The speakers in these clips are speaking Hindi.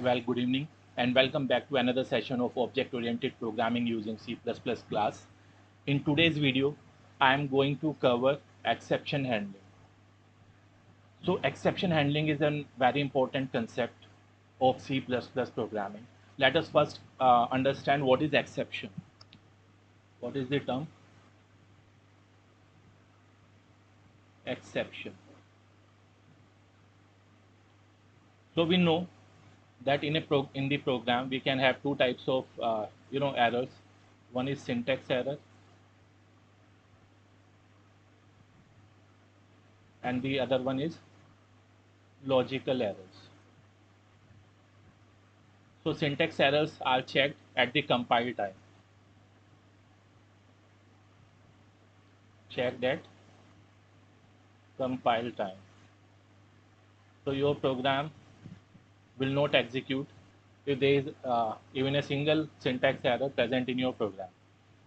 Well, good evening and welcome back to another session of object-oriented programming using C++ class. In today's video, I am going to cover exception handling. So exception handling is a very important concept of C++ programming. Let us first understand what is exception. What is the term? Exception. So we know that in the program we can have two types of errors. One is syntax error and the other one is logical errors. So syntax errors are checked at the compile time. Checked at compile time. So your program will not execute if there is even a single syntax error present in your program,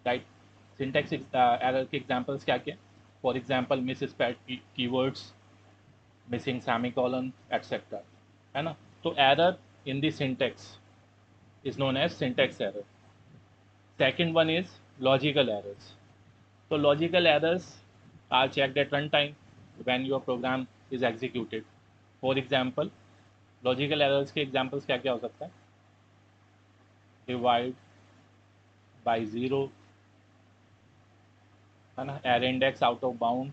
right? Syntax error के examples क्या क्या? For example, misspelled keywords, missing semicolon, etc. है ना? तो error in the syntax is known as syntax error. Second one is logical errors. So logical errors are checked at runtime when your program is executed. For example, logical errors के examples क्या क्या हो सकता है? Divide by zero, है ना? Array index out of bound,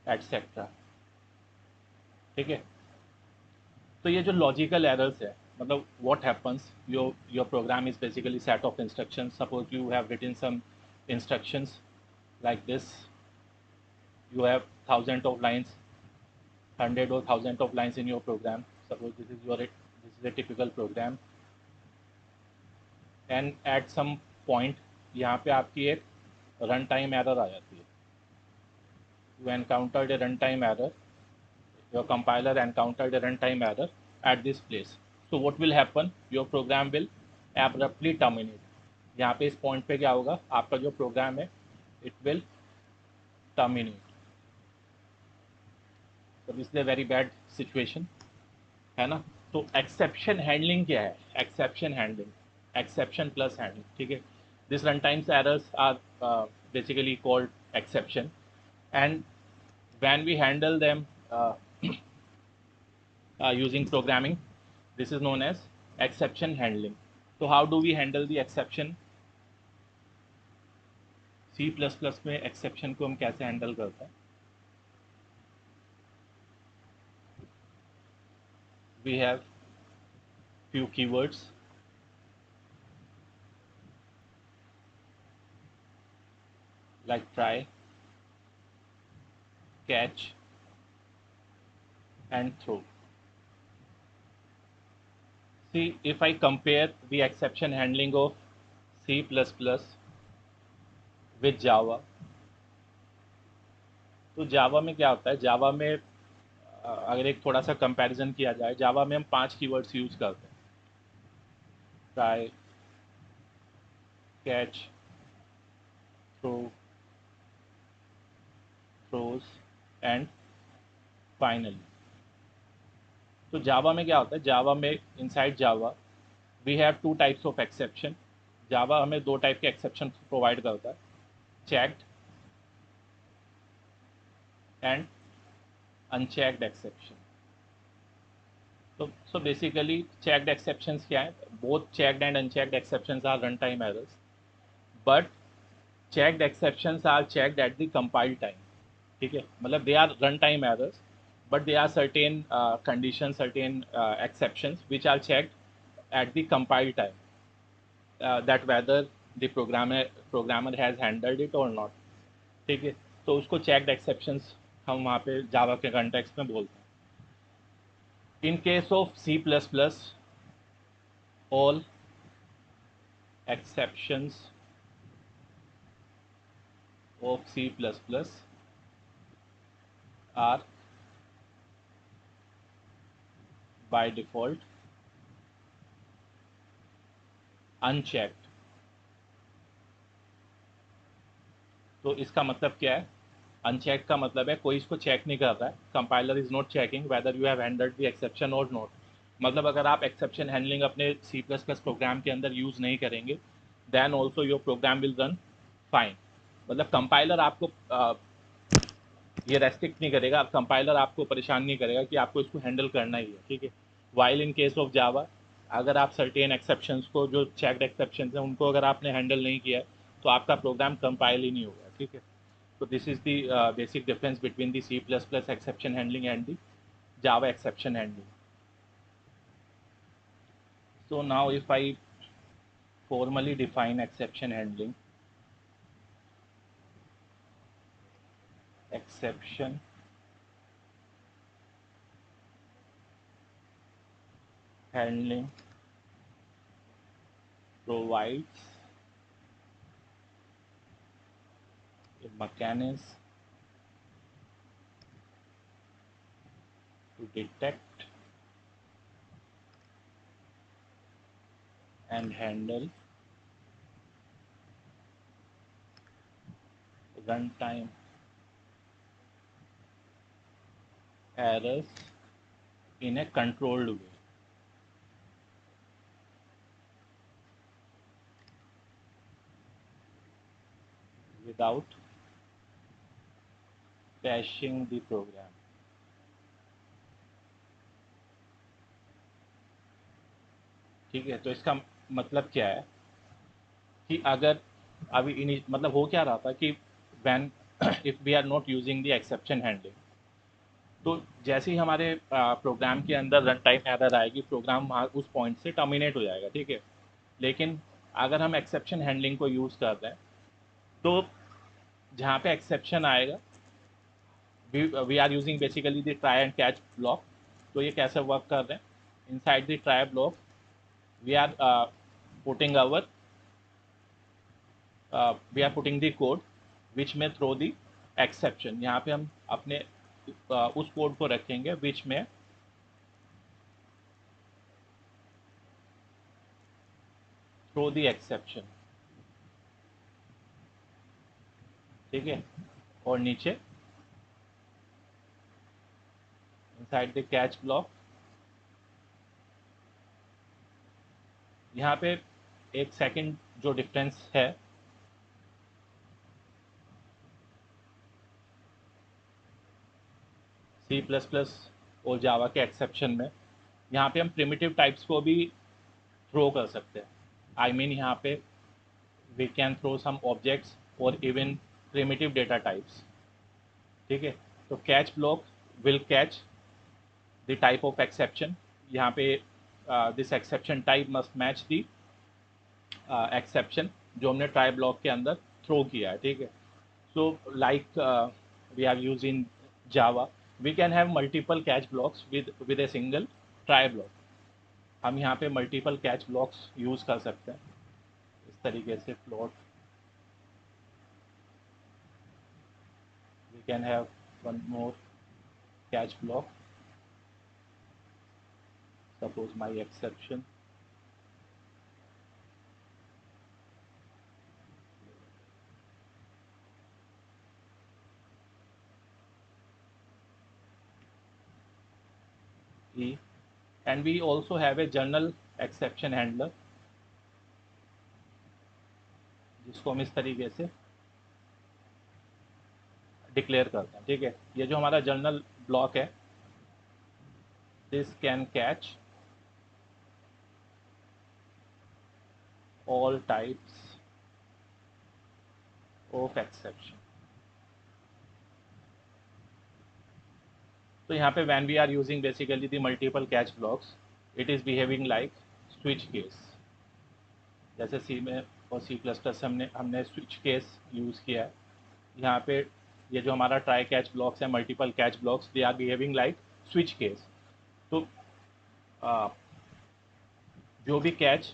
etc. ठीक है? तो ये जो लॉजिकल एरर्स है, मतलब what happens, your program is basically set of instructions. Suppose you have written some instructions like this. You have thousands of lines, hundred or thousand of lines in your program. Suppose this is a typical program, and at some point यहाँ पे आपकी एक रन टाइम एरर आ जाती है. You encountered a runtime error. Your compiler encountered a runtime error at this place. So what will happen? Your program will abruptly terminate. यहाँ पे इस पॉइंट पे क्या होगा? आपका जो प्रोग्राम है, it will terminate. So this is a very bad situation, है ना? तो एक्सेप्शन हैंडलिंग क्या है? Exception handling, exception plus handling, ठीक है? This run times errors are basically called exception, and when we handle them using programming, this is known as exception handling. So how do we handle the exception? C++ में exception को हम कैसे handle करते हैं? We have few keywords like try, catch, and throw. See, if I compare the exception handling of C++ with Java, तो जावा में क्या होता है? जावा में अगर एक थोड़ा सा कंपैरिजन किया जाए, जावा में हम 5 कीवर्ड्स यूज करते हैं. Try, catch, throw, throws and finally. तो जावा में क्या होता है? जावा में inside Java we have two types of exception. Java हमें दो टाइप के एक्सेप्शन प्रोवाइड करता है, checked and unchecked exception. So basically checked exceptions क्या है? Both checked and unchecked exceptions are runtime errors, but checked exceptions are checked at the compile time. ठीक है? मतलब they are runtime errors, but there are certain conditions, certain exceptions which are checked at the compile time, that whether the programmer has handled it or not. ठीक है? तो उसको checked exceptions हम वहाँ पे जावा के context में बोलते हैं. In case of C++, all exceptions of C++ are by default unchecked. तो इसका मतलब क्या है? अनचेक का मतलब है कोई इसको चेक नहीं कर रहा है, compiler is not checking whether you have handled the exception और नॉट। मतलब अगर आप एक्सेप्शन हैंडलिंग अपने सी प्लस प्लस प्रोग्राम के अंदर यूज़ नहीं करेंगे, then also your program will run fine. मतलब कंपाइलर आपको ये रेस्ट्रिक्ट नहीं करेगा, कंपाइलर आपको परेशान नहीं करेगा कि आपको इसको हैंडल करना ही है, ठीक है। वाइल इन केस ऑफ जावा, अगर आप सर्टेन एक्सेप्शंस को, जो चेक्ड एक्सेप्शंस हैं, उनको अगर आपने हैंडल नहीं किया है तो आपका प्रोग्राम कंपाइल ही नहीं होगा, ठीक है। So this is the basic difference between the C++ exception handling and the Java exception handling. So now if I formally define exception handling, exception handling provides a mechanism to detect and handle runtime errors in a controlled way without crashing the program. ठीक है, तो इसका मतलब क्या है कि अगर अभी मतलब हो क्या रहा था कि when if we are not using the exception handling, तो जैसे ही हमारे प्रोग्राम के अंदर रन टाइम एरर आएगी, प्रोग्राम वहाँ उस पॉइंट से टर्मिनेट हो जाएगा, ठीक है। लेकिन अगर हम एक्सेप्शन हैंडलिंग को यूज़ कर रहे हैं, तो जहाँ पे एक्सेप्शन आएगा, we are using basically the try and catch block. तो ये कैसे वर्क कर रहे हैं? Inside the try block we are putting our we are putting the code which में थ्रो द एक्सेप्शन। यहाँ पे हम अपने उस कोड को रखेंगे विच में थ्रो द एक्सेप्शन, ठीक है। और नीचे इनसाइड द कैच ब्लॉक, यहाँ पे एक सेकंड जो डिफरेंस है, सी प्लस प्लस और जावा के एक्सेप्शन में, यहाँ पे हम प्रिमिटिव टाइप्स को भी थ्रो कर सकते हैं। आई मीन यहाँ पे we can throw some objects और इवन प्रिमिटिव डेटा टाइप्स, ठीक है। तो catch block will catch the type of exception. यहाँ पे this exception type must match the exception जो हमने ट्राई ब्लॉक के अंदर थ्रो किया है, ठीक है। So like we are use in Java, we can have multiple catch blocks with a single try block. हम यहाँ पे मल्टीपल कैच ब्लॉक्स यूज कर सकते हैं इस तरीके से। Plot we can have one more catch block, suppose my exception E, and we also have a journal exception handler जिसको हम इस तरीके से डिक्लेयर करते हैं, ठीक है। ये जो हमारा जर्नल ब्लॉक है, this can catch all types of exception. तो यहाँ पे when we are using basically the multiple catch blocks, it is behaving like switch case. जैसे सी में और सी प्लस प्लस हमने हमने स्विच केस यूज़ किया है, यहाँ पे ये जो हमारा ट्राई कैच ब्लॉक्स है, multiple catch blocks, they are behaving like switch case. तो जो भी कैच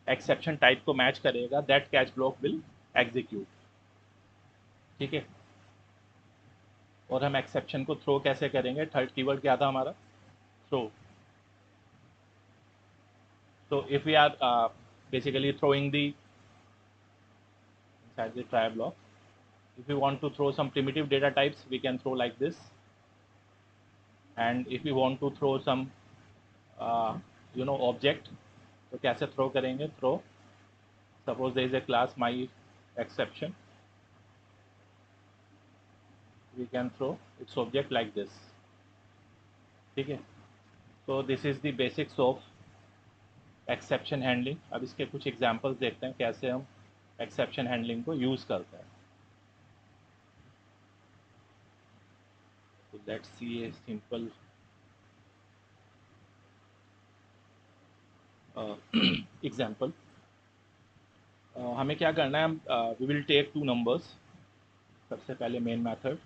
एक्सेप्शन टाइप को मैच करेगा, that catch block will execute, ठीक है। और हम एक्सेप्शन को थ्रो कैसे करेंगे? थर्ड कीवर्ड क्या था हमारा? Throw. So if we are basically throwing the inside the try block, If we want to throw some primitive data types, we can throw like this. And if we want to throw some object, तो कैसे throw करेंगे? Throw, suppose there is a class my exception, we can throw its object like this. ठीक है? So this is the basics of exception handling. अब इसके कुछ examples देखते हैं कैसे हम exception handling को use करते हैं. So let's see a simple example. हमें क्या करना है? We will take two numbers. सबसे पहले main method.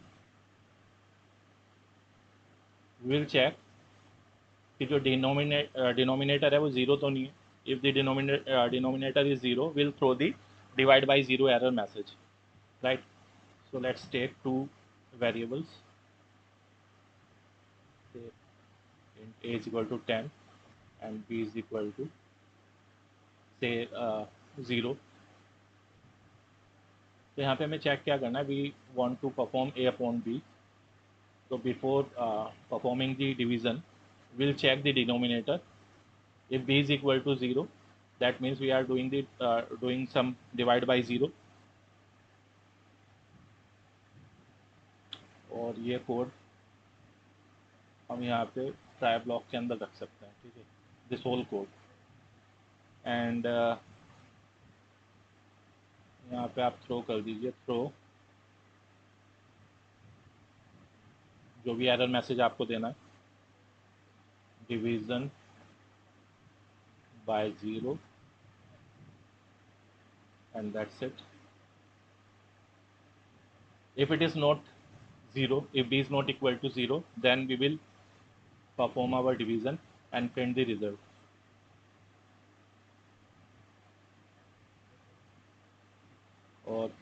We will check कि जो denominator है वो zero तो नहीं है. If the denominator is zero, we'll throw the divide by zero error message, right? So let's take two variables. Say int a is equal to 10 and b is equal to say 0. तो यहाँ पे हमें चेक क्या करना है? We want to perform a upon b. So before performing the division, we'll check the denominator. If b is equal to 0, that means we are doing some divide by 0. और ये कोड हम यहाँ पे ट्राई ब्लॉक के अंदर रख सकते हैं. ठीक है? This whole code. एंड यहाँ पे आप थ्रो कर दीजिए. थ्रो जो भी एरर मैसेज आपको देना है, division bye 0, and that's it. If it is not 0, if b is not equal to 0, then we will perform our division and print the result. और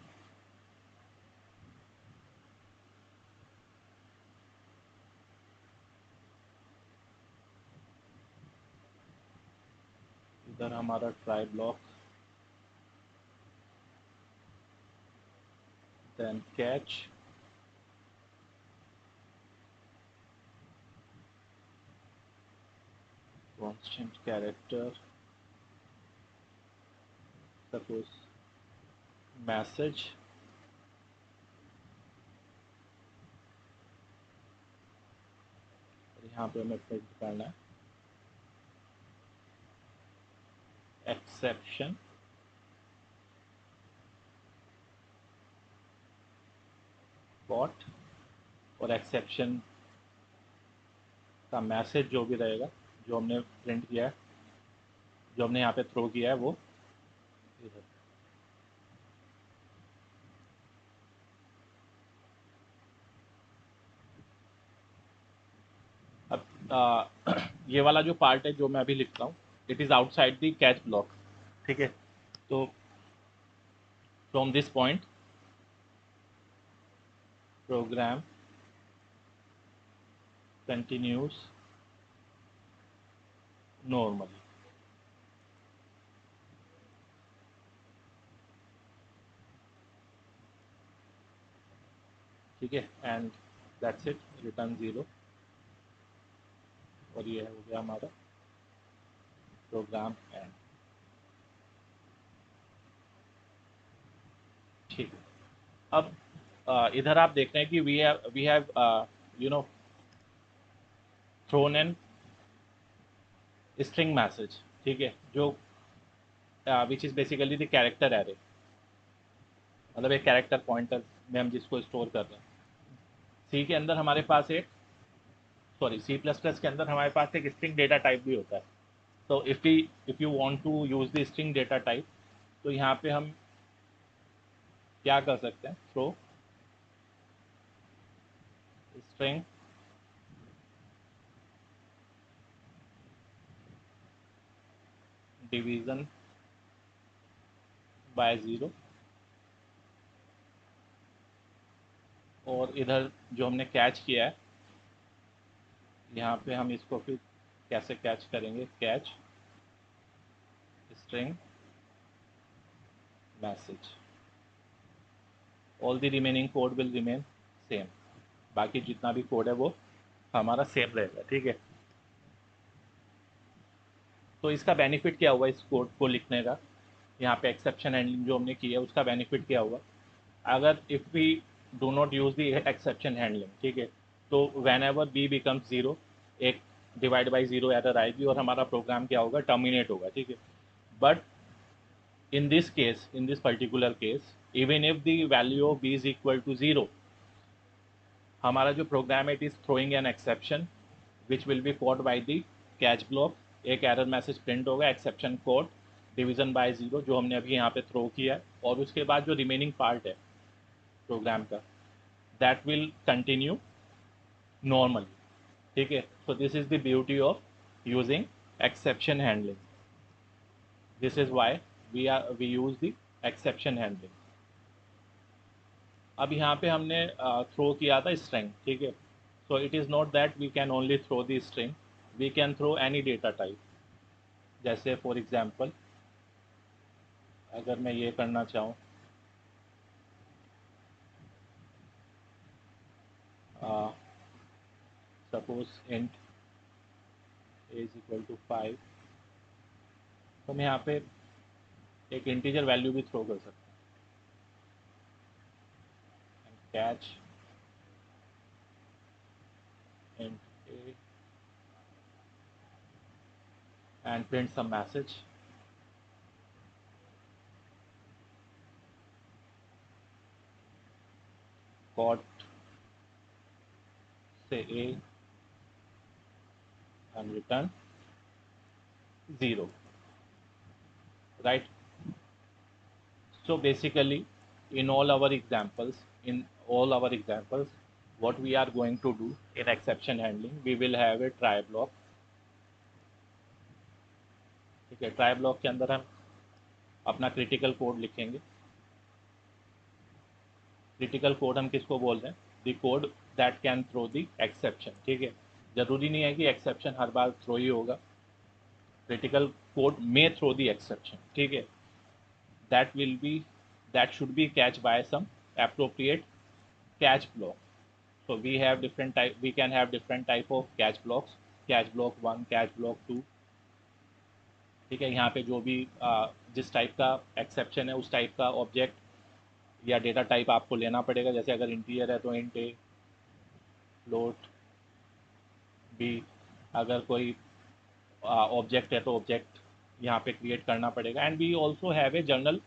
इधर हमारा try block, then catch, constant character, suppose message, और यहाँ पे हमें प्रिंट करना है एक्सेप्शन, बॉट, और एक्सेप्शन का मैसेज जो भी रहेगा, जो हमने प्रिंट किया है, जो हमने यहाँ पे थ्रो किया है, वो इधर. अब ये वाला जो पार्ट है जो मैं अभी लिख रहा हूँ, it is outside the catch block. ठीक है? तो from this point program continues normally. ठीक है? And that's it. रिटर्न 0. और ये हो गया हमारा प्रोग्राम एंड. ठीक है. अब इधर आप देख रहे हैं कि we have thrown an string message. ठीक है? जो which is basically the character array, मतलब एक कैरेक्टर पॉइंटर में हम जिसको स्टोर कर रहे हैं. सी के अंदर हमारे पास एक सी प्लस प्लस के अंदर हमारे पास एक स्ट्रिंग डेटा टाइप भी होता है. तो if you want to use the string data type, तो यहाँ पे हम क्या कर सकते हैं? थ्रो स्ट्रिंग डिवीजन बाय 0, और इधर जो हमने कैच किया है, यहाँ पे हम इसको फिर कैसे कैच करेंगे? Catch string message. All the remaining code will remain same, बाकी जितना भी कोड है वो हमारा सेम रहेगा, ठीक है। तो इसका बेनिफिट क्या हुआ इस कोड को लिखने का, यहाँ पे एक्सेप्शन हैंडलिंग जो हमने की है उसका बेनिफिट क्या हुआ, अगर if we do not use the exception handling, ठीक है, तो whenever b becomes zero, एक डिवाइड बाई ज़ीरो एरर आएगी और हमारा प्रोग्राम क्या होगा, टर्मिनेट होगा, ठीक है। But in this case, in this particular case, even if the value of b is equal to 0, हमारा जो प्रोग्राम है it is throwing an exception which will be caught by the catch block, एक एरर मैसेज प्रिंट होगा एक्सेप्शन कोड डिवीजन बाय 0 जो हमने अभी यहाँ पे थ्रो किया है, और उसके बाद जो रिमेनिंग पार्ट है प्रोग्राम का दैट विल कंटिन्यू नॉर्मली, ठीक है। So this is the beauty of using exception handling, this is why we use the exception handling. अब यहाँ पे हमने थ्रो किया था स्ट्रिंग, ठीक है। So it is not that we can only throw the string, we can throw any data type. जैसे फॉर एग्जांपल अगर मैं ये करना चाहूँ, suppose int a is equal to 5, तो मैं यहाँ पे एक इंटीजर वैल्यू भी थ्रो कर सकता हूँ, catch int A and print some message, got say a and return 0, right? So basically in all our examples what we are going to do in exception handling, we will have a try block, ठीक है। ट्राई ब्लॉक के अंदर हम अपना क्रिटिकल कोड लिखेंगे। क्रिटिकल कोड हम किसको बोल रहे हैं, the code that can throw the exception, ठीक है। जरूरी नहीं है कि एक्सेप्शन हर बार थ्रो ही होगा, क्रिटिकल कोड में थ्रो द एक्सेप्शन, ठीक है। that will be that should be catched by some appropriate catch block. So we have different type, we can have different type of catch blocks, catch block 1, catch block 2, ठीक है। यहाँ पे जो भी जिस टाइप का एक्सेप्शन है उस टाइप का ऑब्जेक्ट या डेटा टाइप आपको लेना पड़ेगा। जैसे अगर इंटीजर है तो इंट ए, फ्लोट बी, अगर कोई ऑब्जेक्ट है तो ऑब्जेक्ट यहाँ पे क्रिएट करना पड़ेगा। And we also have a general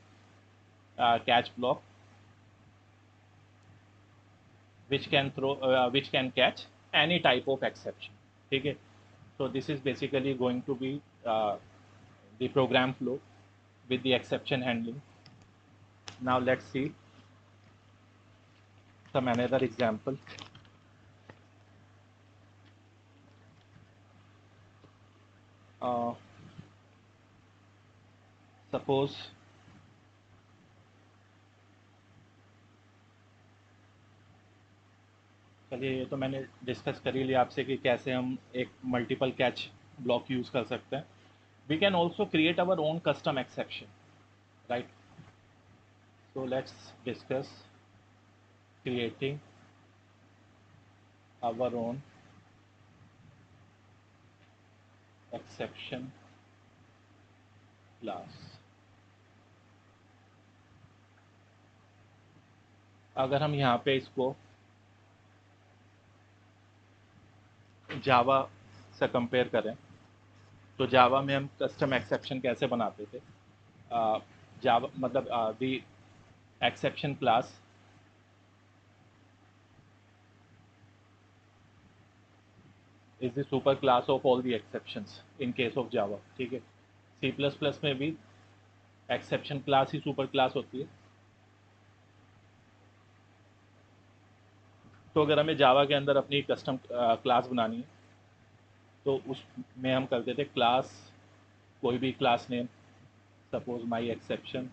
catch block which can catch any type of exception, ठीक है। So this is basically going to be the program flow with the exception handling. Now let's see some another example. Suppose चलिए ये तो मैंने डिस्कस कर ही लिया आपसे कि कैसे हम एक मल्टीपल कैच ब्लॉक यूज़ कर सकते हैं। We can also create our own custom exception, right? So let's discuss creating our own exception class. अगर हम यहाँ पे इसको जावा से कंपेयर करें तो जावा में हम कस्टम एक्सेप्शन कैसे बनाते थे, जावा मतलब the exception class is the super class of all the exceptions in case of Java, ठीक है। सी प्लस प्लस में भी एक्सेप्शन क्लास ही सुपर क्लास होती है। तो अगर हमें जावा के अंदर अपनी कस्टम क्लास बनानी है तो उसमें हम करते थे क्लास, कोई भी class name, suppose my exception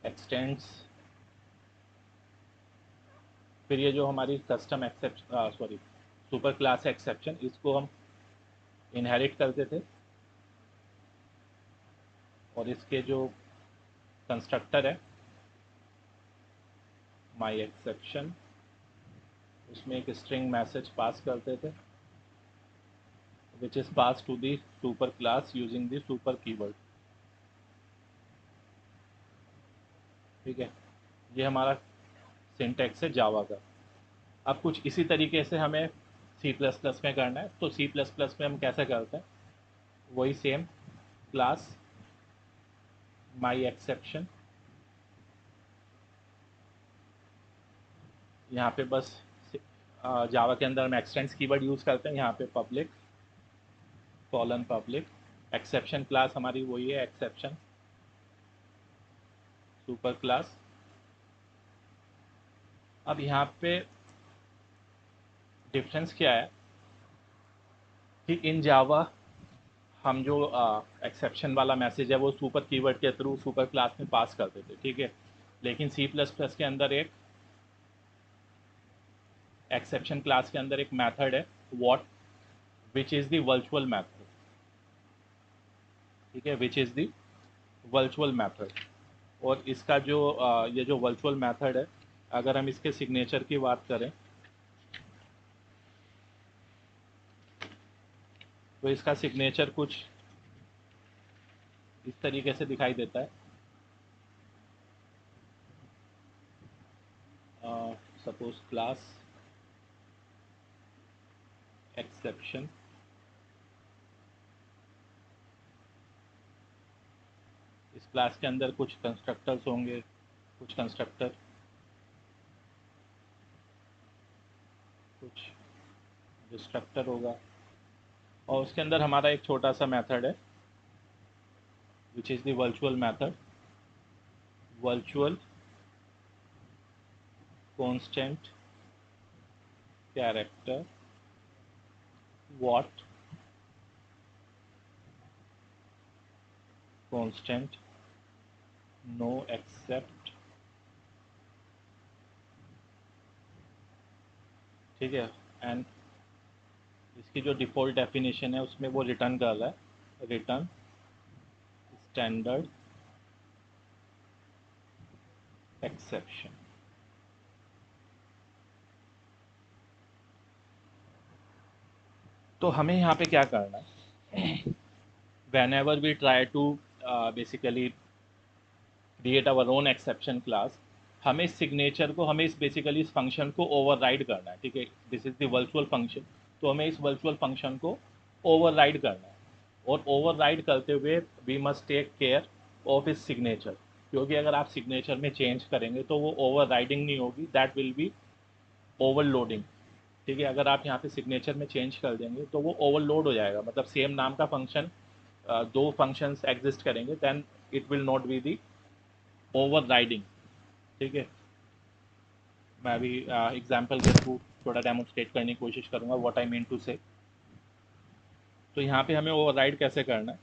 x tends, फिर ये जो हमारी custom exception sorry super class exception, इसको हम इनहेरिट करते थे और इसके जो कंस्ट्रक्टर है माई एक्सेप्शन, उसमें एक स्ट्रिंग मैसेज पास करते थे which is pass to the super class using the super keyword. ठीक है, ये हमारा सिंटैक्स है जावा का। अब कुछ इसी तरीके से हमें सी प्लस प्लस में करना है। तो सी प्लस प्लस में हम कैसे करते हैं, वही सेम क्लास माई एक्सेप्शन, यहाँ पे बस जावा के अंदर हम एक्सटेंस कीवर्ड यूज़ करते हैं, यहाँ पे public colon public, exception class हमारी वही है एक्सेप्शन सुपर क्लास। अब यहाँ पे डिफरेंस क्या है कि इन जावा हम जो एक्सेप्शन वाला मैसेज है वो सुपर कीवर्ड के थ्रू सुपर क्लास में पास करते थे, ठीक है। लेकिन सी प्लस प्लस के अंदर एक एक्सेप्शन क्लास के अंदर एक मेथड है what, which is the virtual method, ठीक है, which is the virtual method. और इसका जो ये जो वर्चुअल मेथड है, अगर हम इसके सिग्नेचर की बात करें तो इसका सिग्नेचर कुछ इस तरीके से दिखाई देता है। सपोज क्लास एक्सेप्शन, इस क्लास के अंदर कुछ कंस्ट्रक्टर्स होंगे, कुछ कंस्ट्रक्टर, कुछ डिस्ट्रक्टर होगा, और उसके अंदर हमारा एक छोटा सा मेथड है which is the virtual method, virtual constant character what constant no except, ठीक है। एंड इसकी जो डिफ़ॉल्ट डेफिनेशन है उसमें वो रिटर्न कर रहा है रिटर्न स्टैंडर्ड एक्सेप्शन। तो हमें यहाँ पे क्या करना है, whenever we try to basically create our own exception class, हमें इस सिग्नेचर को, हमें इस बेसिकली इस फंक्शन को ओवरराइड करना है, ठीक है। This is the virtual function, तो हमें इस वर्चुअल फंक्शन को ओवरराइड करना है। और ओवरराइड करते हुए we must take care of इस सिग्नेचर, क्योंकि अगर आप सिग्नेचर में चेंज करेंगे तो वो ओवरराइडिंग नहीं होगी, दैट विल बी ओवरलोडिंग, ठीक है। अगर आप यहाँ पे सिग्नेचर में चेंज कर देंगे तो वो ओवरलोड हो जाएगा, मतलब सेम नाम का फंक्शन दो फंक्शंस एग्जिस्ट करेंगे, then it will not be the overriding, ठीक है। मैं अभी एग्जाम्पल के थ्रू थोड़ा डेमोन्स्ट्रेट करने की कोशिश करूंगा व्हाट आई मीन टू से। तो यहाँ पे हमें ओवरराइड कैसे करना है,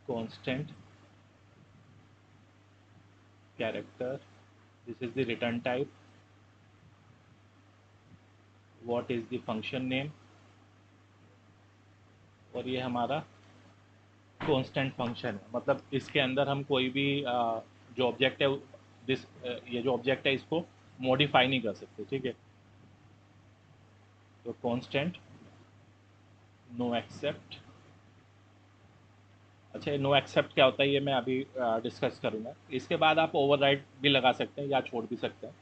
constant character, this is the return type, what is the function name, और ये हमारा कांस्टेंट फंक्शन है। मतलब इसके अंदर हम कोई भी जो ऑब्जेक्ट है दिस ये जो ऑब्जेक्ट है इसको मॉडिफाई नहीं कर सकते, ठीक है। तो कांस्टेंट नो एक्सेप्ट, अच्छा, नो एक्सेप्ट क्या होता है ये मैं अभी डिस्कस करूंगा। इसके बाद आप ओवरराइड भी लगा सकते हैं या छोड़ भी सकते हैं।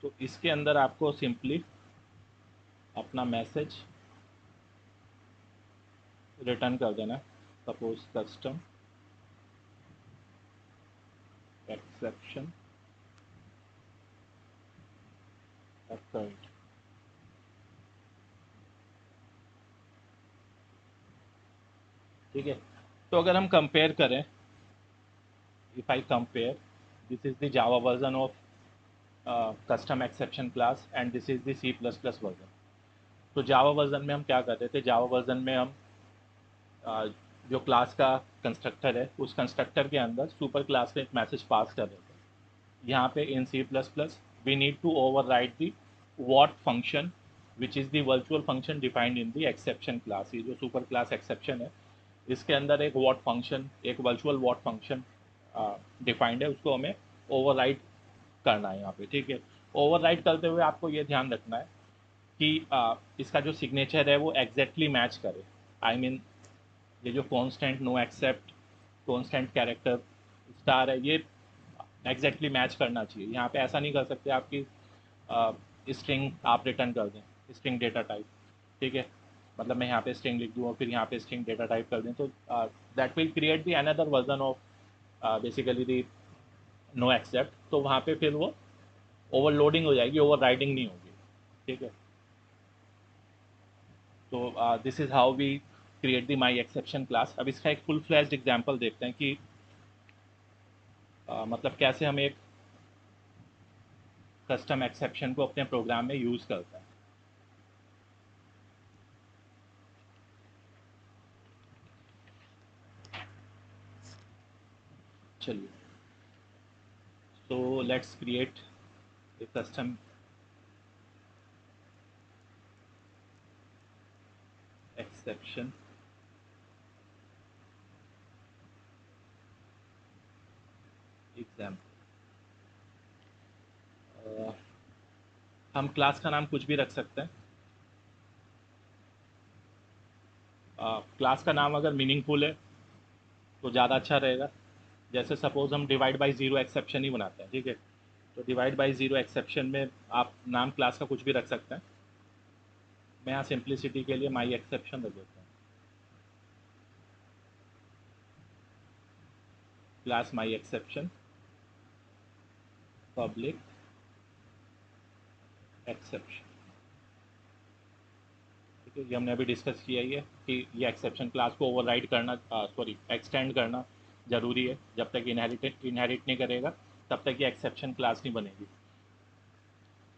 तो इसके अंदर आपको सिंपली अपना मैसेज रिटर्न कर देना, सपोज कस्टम एक्सेप्शन अकर्ड, ठीक है। तो अगर हम कंपेयर करें, if I compare, this is the Java version of custom exception class and this is the C plus plus version. तो जावा वर्जन में हम क्या करते थे, जावा वर्जन में हम जो क्लास का कंस्ट्रक्टर है उस कंस्ट्रक्टर के अंदर सुपर क्लास का एक मैसेज पास कर रहे थे। यहाँ पे in C plus plus we need to override the what function which is the virtual function defined in the exception class. ये जो सुपर क्लास एक्सेप्शन है इसके अंदर एक वॉट फंक्शन, एक वर्चुअल वॉट फंक्शन डिफाइंड है, उसको हमें ओवरराइड करना है यहाँ पे। ठीक है, ओवरराइड करते हुए आपको ये ध्यान रखना है कि इसका जो सिग्नेचर है वो एग्जैक्टली मैच करे। आई मीन ये जो constant no except constant character star है ये एग्जैक्टली मैच करना चाहिए। यहाँ पे ऐसा नहीं कर सकते आपकी स्ट्रिंग आप रिटर्न कर दें, स्ट्रिंग डेटा टाइप। ठीक है, मतलब मैं यहाँ पे स्ट्रिंग लिख दूँ और फिर यहाँ पे स्ट्रिंग डेटा टाइप कर दें, तो that will create the another version of basically the no except. तो वहाँ पे फिर वो ओवरलोडिंग हो जाएगी, ओवर राइडिंग नहीं होगी। ठीक है, तो this is how we create the my exception class. अब इसका एक फुल फ्लैश्ड एग्जाम्पल देखते हैं कि मतलब कैसे हम एक कस्टम एक्सेप्शन को अपने प्रोग्राम में यूज़ करते हैं। चलिए, so let's create a custom exception example। हम क्लास का नाम कुछ भी रख सकते हैं। क्लास का नाम अगर मीनिंगफुल है तो ज़्यादा अच्छा रहेगा। जैसे सपोज हम डिवाइड बाई ज़ीरो एक्सेप्शन ही बनाते हैं। ठीक है, तो डिवाइड बाई ज़ीरो एक्सेप्शन में आप नाम क्लास का कुछ भी रख सकते हैं। मैं यहाँ सिंप्लिसिटी के लिए माई एक्सेप्शन रख देता हूँ, class my exception public exception. ठीक है, ये हमने अभी डिस्कस किया ही है कि ये एक्सेप्शन क्लास को ओवरराइड करना, सॉरी एक्सटेंड करना ज़रूरी है। जब तक इनहेरिट नहीं करेगा तब तक ये एक्सेप्शन क्लास नहीं बनेगी।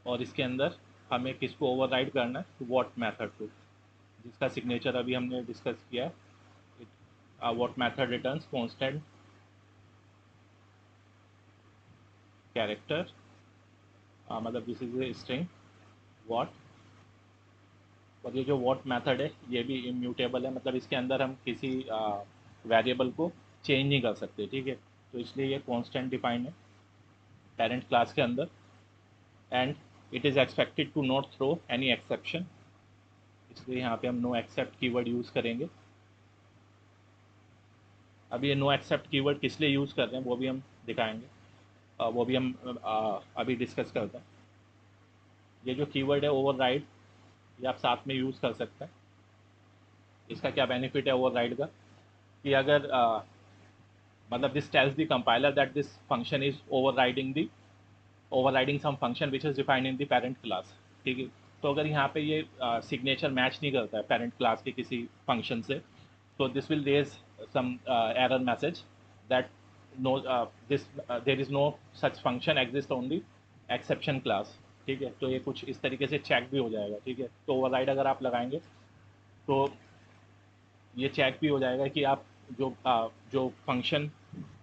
और इसके अंदर हमें किसको ओवरराइड करना है, वॉट मैथड को, जिसका सिग्नेचर अभी हमने डिस्कस किया है। What method returns constant character, मतलब this is a string what. और ये जो वॉट मेथड है ये भी इम्यूटेबल है, मतलब इसके अंदर हम किसी वेरिएबल को चेंज नहीं कर सकते। ठीक है, तो इसलिए ये कांस्टेंट डिफाइंड है पेरेंट क्लास के अंदर। And it is expected to not throw any exception, इसलिए यहाँ पे हम नो एक्सेप्ट कीवर्ड यूज़ करेंगे। अब ये नो एक्सेप्ट कीवर्ड किस लिए यूज़ कर रहे हैं वो भी हम दिखाएंगे, वो भी हम अभी डिस्कस करते हैं। ये जो कीवर्ड है ओवरराइड, ये आप साथ में यूज़ कर सकते हैं। इसका क्या बेनिफिट है ओवरराइड का, कि अगर मतलब this tells the compiler that this function is overriding some function which is defined in the parent class। ठीक है, तो अगर यहाँ पे ये सिग्नेचर मैच नहीं करता है पेरेंट क्लास के किसी फंक्शन से, तो this will raise some error message that no this there is no such function exist on the exception class. ठीक है, तो ये कुछ इस तरीके से चेक भी हो जाएगा। ठीक है, तो ओवरराइड अगर आप लगाएंगे तो ये चेक भी हो जाएगा कि आप जो फंक्शन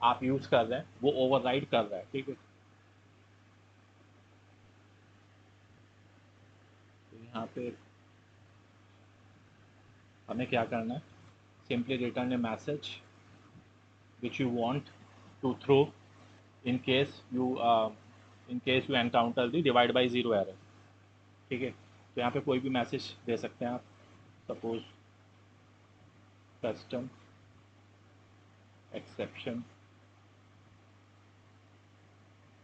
आप यूज़ कर रहे हैं वो ओवरराइड कर रहा है। ठीक है, तो यहाँ पे हमें क्या करना है, simply return a message which you want to throw in case you encounter the divide by zero error. ठीक है, तो यहाँ पे कोई भी मैसेज दे सकते हैं आप, suppose custom exception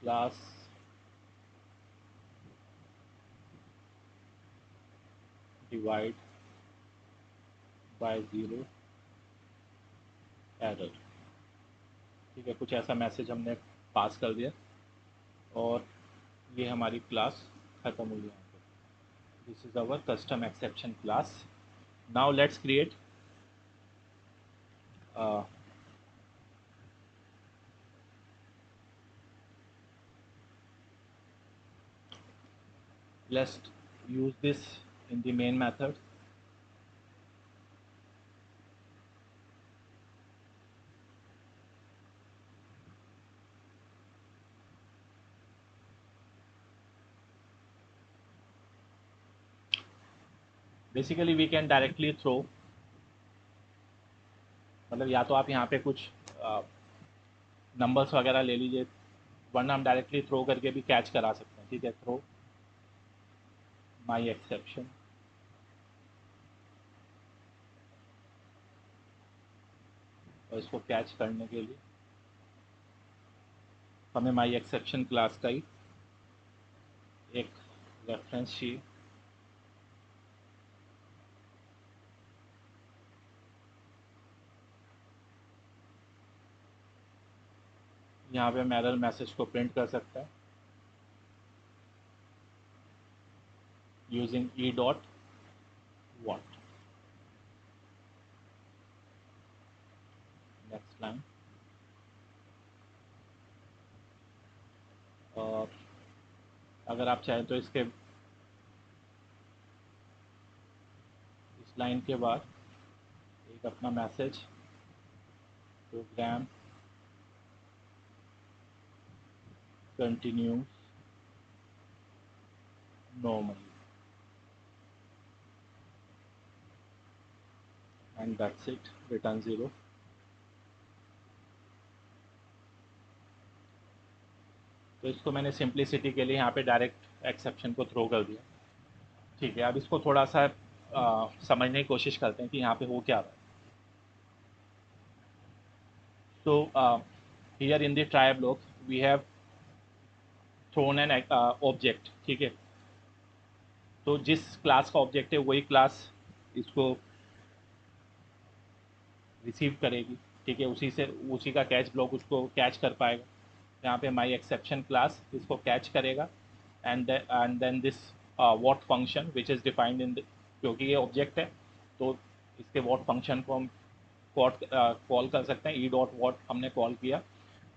class divide by zero error. ठीक है, कुछ ऐसा मैसेज हमने पास कर दिया और ये हमारी क्लास ख़त्म हुई यहाँ पे। This is our custom exception class. Now let's create let's use this in the main method। Basically we can directly throw, मतलब या तो आप यहाँ पे कुछ नंबर्स वगैरह ले लीजिए, वरना हम डायरेक्टली थ्रो करके भी कैच करा सकते हैं। ठीक है, थ्रो माई एक्सेप्शन, और इसको कैच करने के लिए हमें माई एक्सेप्शन क्लास का ही एक रेफरेंस चाहिए। यहाँ पे हम एरर मैसेज को प्रिंट कर सकते हैं using E dot what. Next line, और अगर आप चाहें तो इसके इस लाइन के बाद एक अपना message, program continues normally, and that's it, return 0। तो इसको मैंने सिंप्लिसिटी के लिए यहाँ पे डायरेक्ट एक्सेप्शन को थ्रो कर दिया। ठीक है, अब इसको थोड़ा सा समझने की कोशिश करते हैं कि यहाँ पे हो क्या रहा है। तो here in the try block we have thrown an object. ठीक है, तो जिस क्लास का ऑब्जेक्ट है वही क्लास इसको रिसीव करेगी। ठीक है, उसी का कैच ब्लॉक उसको कैच कर पाएगा। यहाँ पे माई एक्सेप्शन क्लास इसको कैच करेगा, and then this what function which is defined in, क्योंकि ये ऑब्जेक्ट है तो इसके वॉट फंक्शन को हम कॉल कर सकते हैं। ई डॉट वॉट हमने कॉल किया,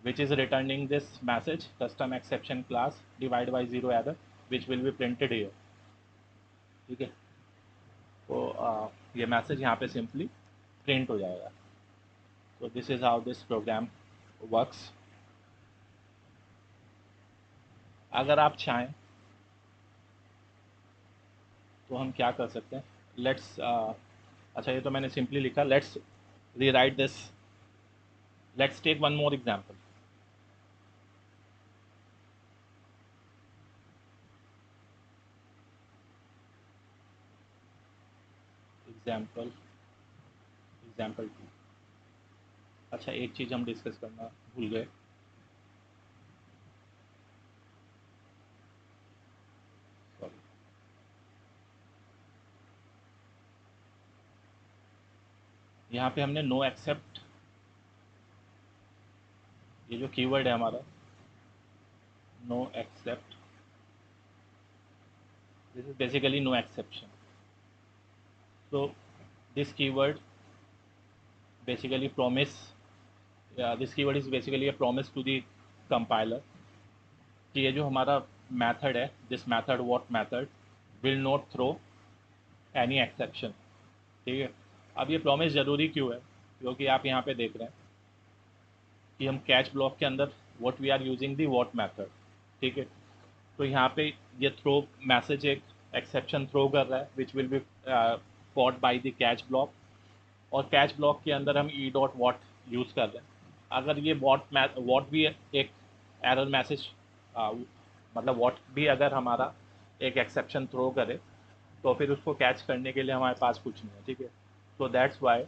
which is returning this message custom exception class divide by 0 error which will be printed here. ठीक है, तो ये मैसेज यहाँ पे सिंपली प्रिंट हो जाएगा। So this is how this program works. अगर आप चाहें तो हम क्या कर सकते हैं, लेट्स अच्छा ये तो मैंने सिंपली लिखा, let's rewrite this, let's take one more example. Example example 2। अच्छा एक चीज़ हम डिस्कस करना भूल गए, सॉरी। यहाँ पे हमने नो एक्सेप्ट, ये जो कीवर्ड है हमारा no except, this is basically no exception. So this keyword basically promise, this keyword is basically a promise to the compiler कि ये जो हमारा मेथड है, this method what method will not throw any exception. ठीक है, अब ये प्रॉमिस ज़रूरी क्यों है, क्योंकि आप यहाँ पे देख रहे हैं कि हम कैच ब्लॉक के अंदर what we are using the what method. ठीक है, तो यहाँ पे ये थ्रो मैसेज एक एक्सेप्शन थ्रो कर रहा है which will be caught by the catch block, और कैच ब्लॉक के अंदर हम ई डॉट वॉट यूज़ कर रहे हैं। अगर ये वॉट भी एक एरर मैसेज, मतलब वॉट भी अगर हमारा एक एक्सेप्शन थ्रो करे तो फिर उसको कैच करने के लिए हमारे पास कुछ नहीं है। ठीक है, तो दैट्स वाई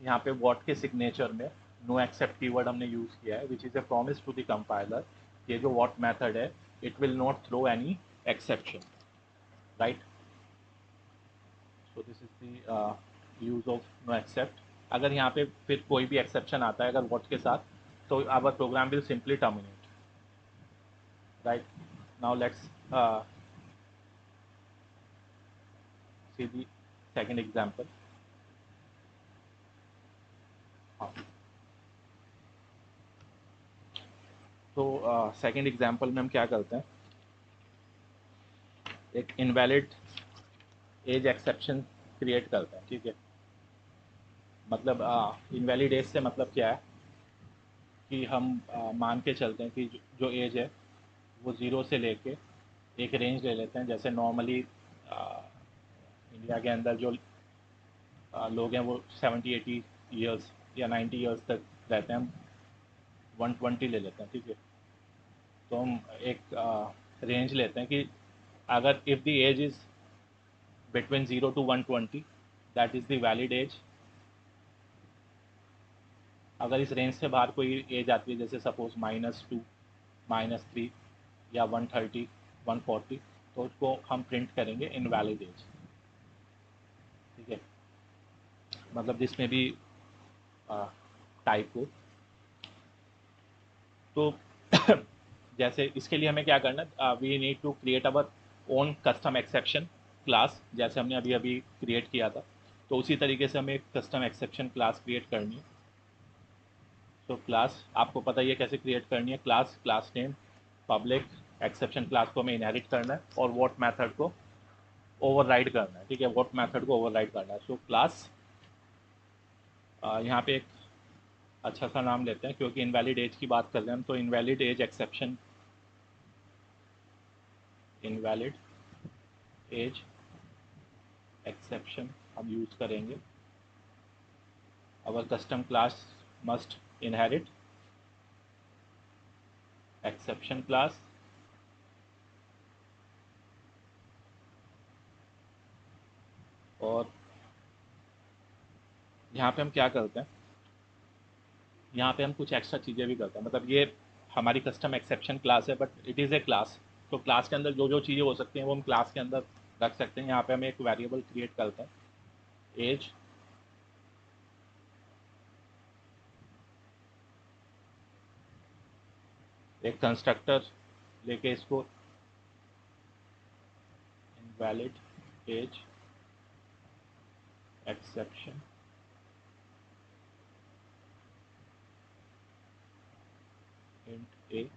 यहाँ पे वॉट के सिग्नेचर में नो एक्सेप्ट कीवर्ड हमने यूज़ किया है, which is a promise to the compiler, ये जो वॉट मेथड है it will not throw any exception, right. So this is the use of no except. अगर यहाँ पे फिर कोई भी एक्सेप्शन आता है अगर वॉट के साथ, तो our program will simply terminate, right. Now let's see the second example. हाँ, तो सेकेंड एग्जाम्पल में हम क्या करते हैं, एक इनवैलिड एज एक्सेप्शन क्रिएट करते हैं। ठीक है, मतलब इनवैलिड एज से मतलब क्या है कि हम मान के चलते हैं कि जो एज है वो 0 से लेके एक रेंज ले लेते हैं, जैसे नॉर्मली इंडिया के अंदर जो लोग हैं वो 70-80 ईयर्स या 90 ईयर्स तक रहते हैं, हम 120 ले लेते हैं, ठीक है। तो हम एक रेंज लेते हैं कि अगर if the age is between 0 to 120, that is the valid age. अगर इस रेंज से बाहर कोई एज आती है, जैसे सपोज -2, -3 या 130, 140, तो उसको हम प्रिंट करेंगे इनवैलिड एज, ठीक है। मतलब जिसमें भी टाइप हो। तो जैसे इसके लिए हमें क्या करना, we need to create our own custom exception class, जैसे हमने अभी अभी क्रिएट किया था। तो उसी तरीके से हमें एक कस्टम एक्सेप्शन क्लास क्रिएट करनी है। तो क्लास आपको पता ही है कैसे क्रिएट करनी है। Class name public, exception class को हमें इनहेरिट करना है और वॉट मेथड को ओवरराइड करना है, ठीक है। वॉट मेथड को ओवरराइड करना है। सो क्लास यहाँ पे एक अच्छा सा नाम लेते हैं, क्योंकि इनवैलिड एज की बात कर रहे हैं हम, तो invalid age exception, invalid age exception हम यूज़ करेंगे। Our custom class must inherit exception class, और यहाँ पे हम क्या करते हैं, यहाँ पे हम कुछ एक्स्ट्रा चीज़ें भी करते हैं। मतलब ये हमारी कस्टम एक्सेप्शन क्लास है, but it is A class. तो क्लास के अंदर जो जो चीज़ें हो सकती हैं वो हम क्लास के अंदर रख सकते हैं। यहाँ पे हम एक वेरिएबल क्रिएट करते हैं, एज, एक कंस्ट्रक्टर लेके इसको इनवैलिड एज एक्सेप्शन इंट ए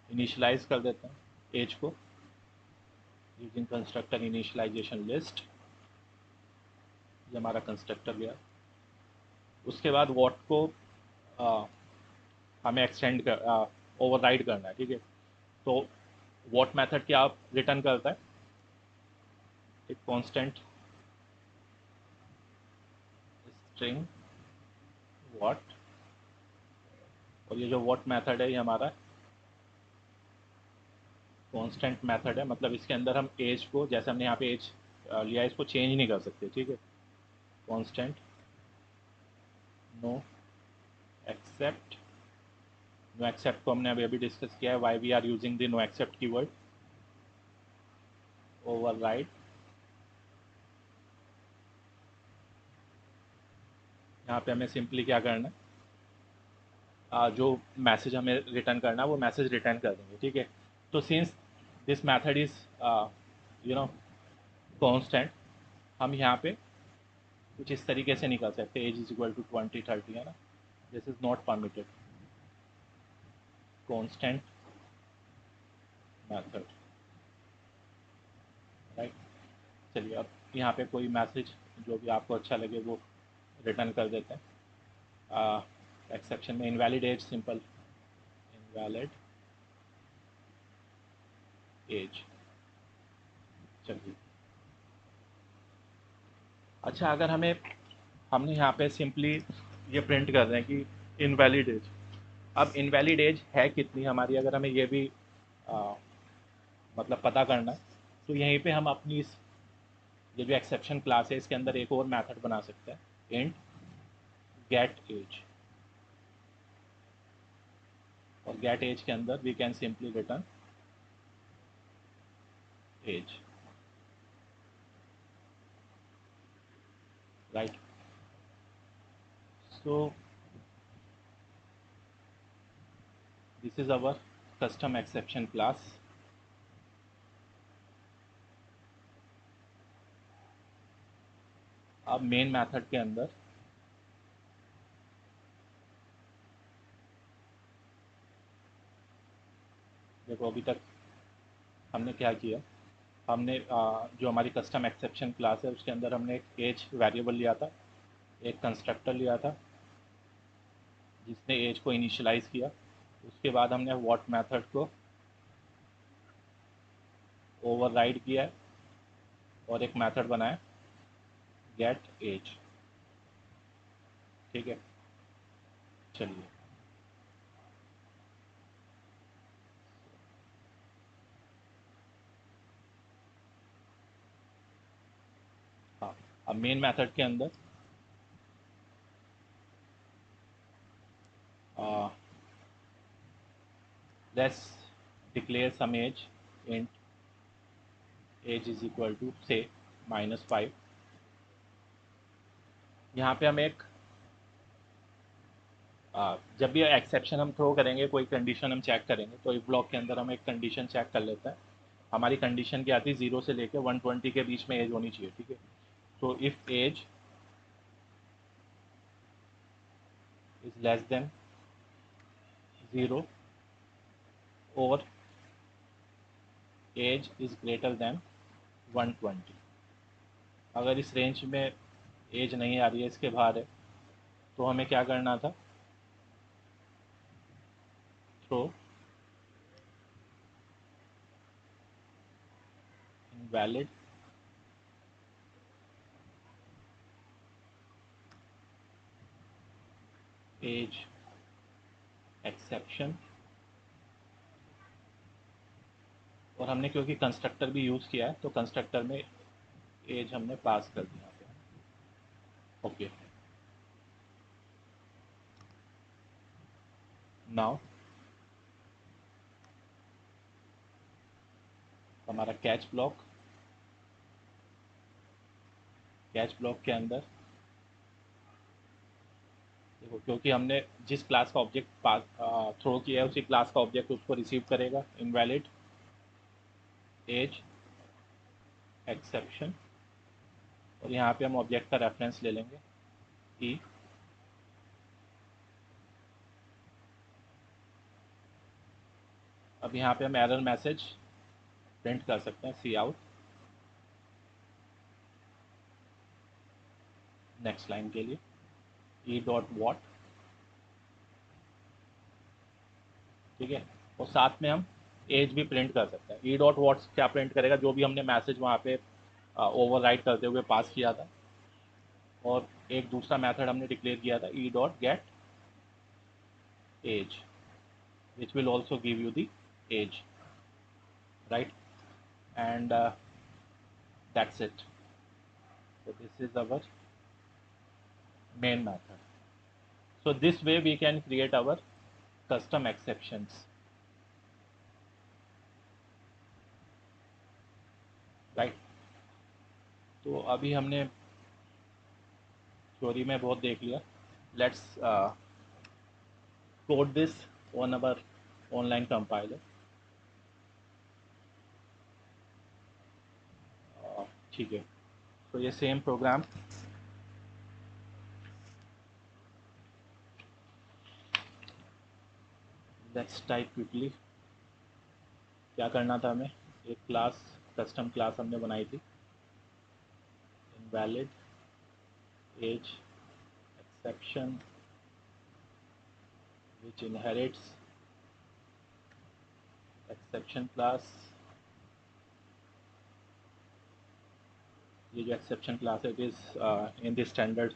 इनिशियलाइज कर देते हैं एज को यूजिंग कंस्ट्रक्टर इनिशियलाइजेशन लिस्ट। ये हमारा कंस्ट्रक्टर गया। उसके बाद वॉट को हमें एक्सटेंड कर ओवरराइड करना है, ठीक है। तो वॉट मेथड क्या रिटर्न करता है, एक कांस्टेंट स्ट्रिंग वॉट, और ये जो वॉट मेथड है ये हमारा कांस्टेंट मेथड है। मतलब इसके अंदर हम एज को, जैसे हमने यहाँ पे एज लिया है, इसको चेंज नहीं कर सकते, ठीक है। Constant no except, no except को हमने अभी अभी डिस्कस किया है, why we are using the no except keyword. Override, यहाँ पे हमें सिंपली क्या करना है, जो मैसेज हमें रिटर्न करना है वो मैसेज रिटर्न कर देंगे, ठीक है। तो since this method is you know constant, हम यहाँ पे कुछ इस तरीके से निकल सकते हैं, एज इज इक्वल टू 20-30, है ना। This is not permitted, constant method, right. चलिए अब यहाँ पे कोई मैसेज जो भी आपको अच्छा लगे वो रिटर्न कर देते हैं। एक्सेप्शन में invalid age, simple invalid age. चलिए, अच्छा, अगर हमने यहाँ पे सिंपली ये प्रिंट कर रहे हैं कि इनवैलिड एज। अब इनवैलिड एज है कितनी हमारी, अगर हमें ये भी आ, मतलब पता करना है, तो यहीं पे हम अपनी ये जो एक्सेप्शन क्लास है इसके अंदर एक और मेथड बना सकते हैं, इंट गेट एज। और गेट एज के अंदर we can simply return age, right. So this is our custom exception class. अब मेन मेथड के अंदर देखो, अभी तक हमने क्या किया, हमने जो हमारी कस्टम एक्सेप्शन क्लास है उसके अंदर हमने एक एज वेरिएबल लिया था, एक कंस्ट्रक्टर लिया था जिसने एज को इनिशियलाइज किया। उसके बाद हमने व्हाट मेथड को ओवरराइड किया है और एक मेथड बनाया गेट एज। ठीक है, चलिए हाँ, अब मेन मेथड के अंदर let's declare some age int age is equal to say -5। यहाँ पे हम एक जब भी एक्सेप्शन हम थ्रो करेंगे, कोई कंडीशन हम चेक करेंगे, तो इस ब्लॉक के अंदर हम एक कंडीशन चेक कर लेते हैं। हमारी कंडीशन क्या आती है, 0 से लेकर 120 के बीच में एज होनी चाहिए। ठीक है, तो if age is less than 0 और एज इज ग्रेटर देन 120, अगर इस रेंज में एज नहीं आ रही है, इसके बाहर है, तो हमें क्या करना था, थ्रो इनवैलिड एज एक्सेप्शन। और हमने क्योंकि कंस्ट्रक्टर भी यूज़ किया है, तो कंस्ट्रक्टर में एज हमने पास कर दिया है। ओके, नाउ हमारा कैच ब्लॉक के अंदर देखो, क्योंकि हमने जिस क्लास का ऑब्जेक्ट थ्रो किया है, उसी क्लास का ऑब्जेक्ट उसको रिसीव करेगा, इनवैलिड एज एक्सेप्शन। और यहाँ पे हम ऑब्जेक्ट का रेफरेंस ले लेंगे ई। अब यहाँ पे हम एरर मैसेज प्रिंट कर सकते हैं, सी आउट। नेक्स्ट लाइन के लिए ई डॉट वॉट। ठीक है, और साथ में हम एज भी प्रिंट कर सकते हैं। ई डॉट वॉट क्या प्रिंट करेगा, जो भी हमने मैसेज वहाँ पे ओवरराइट करते हुए पास किया था। और एक दूसरा मेथड हमने डिक्लेयर किया था, E dot get age, which will also give you the age, right? And that's it. So this is our main method. So this way we can create our custom exceptions, right? तो अभी हमने थ्योरी में बहुत देख लिया। Let's code this on our online compiler. ठीक है, तो ये same programme let's type quickly. क्या करना था हमें, एक क्लास, कस्टम क्लास हमने बनाई थी, invalid age exception which inherits exception class। ये जो exception class है, it is in the standard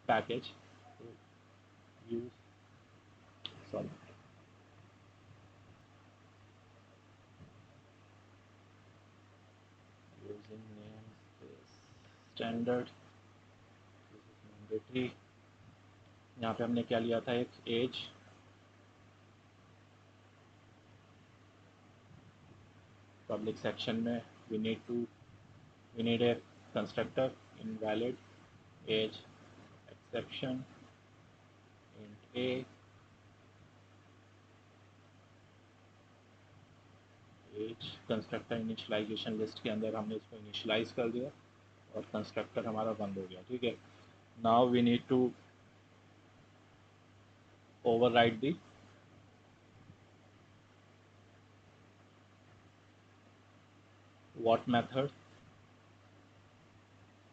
package to use, sorry, using namespace standard, this is mandatory। यहाँ पे हमने क्या लिया था, एक age, public section में we need a constructor invalid age exception int a age। Constructor initialization list के अंदर हमने इसको इनिशियलाइज कर दिया और कंस्ट्रक्टर हमारा बंद हो गया। ठीक है, now we need to override the what method,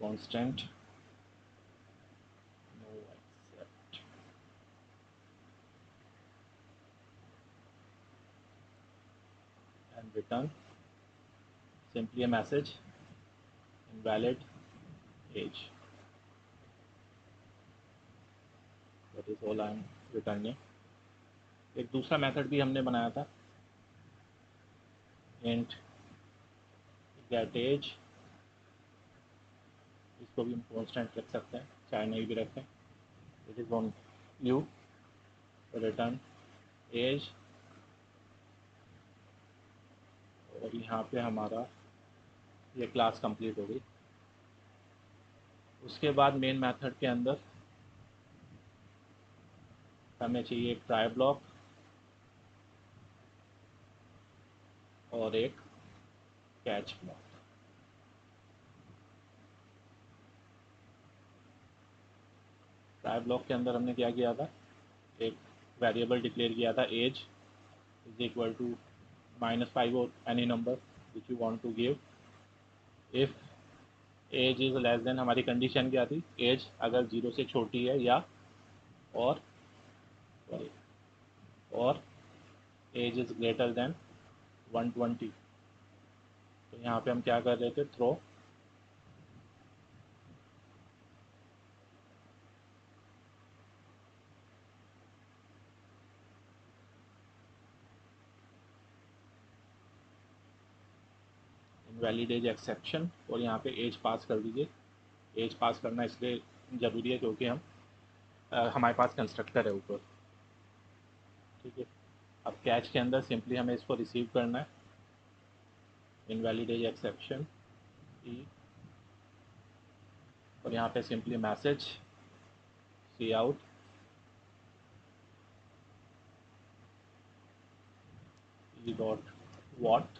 constant no accept, and return simply a message invalid age. That is all I am returning. एक दूसरा मेथड भी हमने बनाया था, int get age. इसको भी हम कांस्टेंट रख सकते हैं, चाहे नहीं भी रखें. It is on you. Return age. और यहाँ पे हमारा ये क्लास कंप्लीट हो गई. उसके बाद मेन मेथड के अंदर हमें चाहिए एक ट्राई ब्लॉक और एक कैच ब्लॉक. ट्राई ब्लॉक के अंदर हमने क्या किया था, एक वेरिएबल डिक्लेयर किया था एज इज इक्वल टू -5 और any number which you want to give. If age is less than, हमारी कंडीशन क्या थी, एज अगर 0 से छोटी है या और एज इज़ ग्रेटर देन 120. तो यहाँ पे हम क्या कर रहे थे, थ्रो इनवैलिड एज एक्सेप्शन. और यहाँ पे एज पास कर दीजिए. एज पास करना इसलिए ज़रूरी है क्योंकि हमारे पास कंस्ट्रक्टर है ऊपर. ठीक है. अब कैच के अंदर सिंपली हमें इसको रिसीव करना है, इनवैलिड एज एक्सेप्शन ई. और यहाँ पे simply message C out E dot what